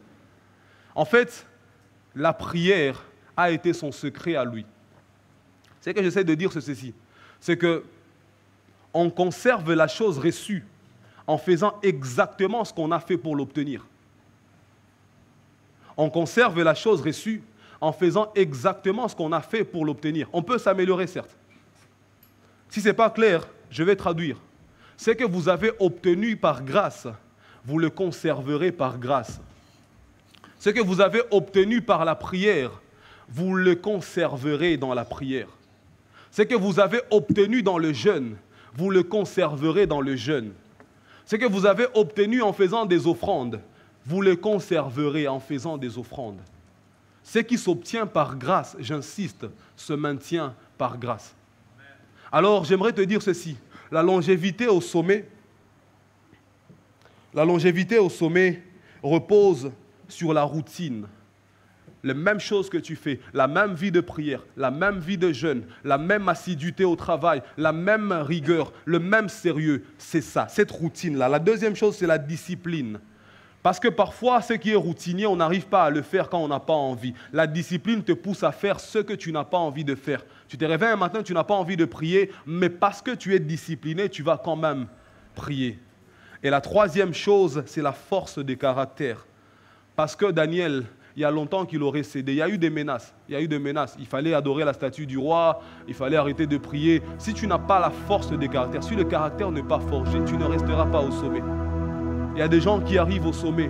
En fait, la prière a été son secret à lui. Ce que j'essaie de dire, c'est ceci. C'est qu'on conserve la chose reçue en faisant exactement ce qu'on a fait pour l'obtenir. On conserve la chose reçue en faisant exactement ce qu'on a fait pour l'obtenir. On peut s'améliorer, certes. Si ce n'est pas clair, je vais traduire. Ce que vous avez obtenu par grâce, vous le conserverez par grâce. Ce que vous avez obtenu par la prière, vous le conserverez dans la prière. Ce que vous avez obtenu dans le jeûne, vous le conserverez dans le jeûne. Ce que vous avez obtenu en faisant des offrandes, vous le conserverez en faisant des offrandes. Ce qui s'obtient par grâce, j'insiste, se maintient par grâce. Alors, j'aimerais te dire ceci. La longévité au sommet repose sur la routine. La même chose que tu fais, la même vie de prière, la même vie de jeûne, la même assiduité au travail, la même rigueur, le même sérieux, c'est ça, cette routine-là. La deuxième chose, c'est la discipline. Parce que parfois, ce qui est routinier, on n'arrive pas à le faire quand on n'a pas envie. La discipline te pousse à faire ce que tu n'as pas envie de faire. Tu te réveilles un matin, tu n'as pas envie de prier, mais parce que tu es discipliné, tu vas quand même prier. Et la troisième chose, c'est la force de caractère. Parce que Daniel, il y a longtemps qu'il aurait cédé. Il y a eu des menaces. Il fallait adorer la statue du roi, il fallait arrêter de prier. Si tu n'as pas la force de caractère, si le caractère n'est pas forgé, tu ne resteras pas au sommet. Il y a des gens qui arrivent au sommet,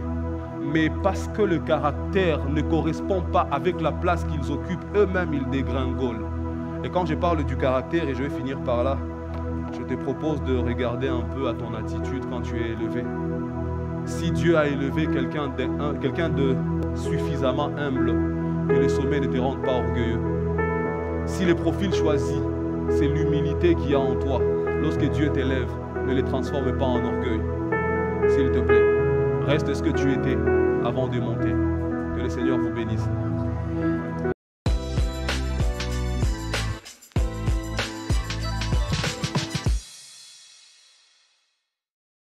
mais parce que le caractère ne correspond pas avec la place qu'ils occupent, eux-mêmes, ils dégringolent. Et quand je parle du caractère, et je vais finir par là, je te propose de regarder un peu à ton attitude quand tu es élevé. Si Dieu a élevé quelqu'un de suffisamment humble, que le sommet ne te rende pas orgueilleux. Si le profil choisi, c'est l'humilité qu'il y a en toi, lorsque Dieu t'élève, ne les transforme pas en orgueil. S'il te plaît, reste ce que tu étais avant de monter. Que le Seigneur vous bénisse.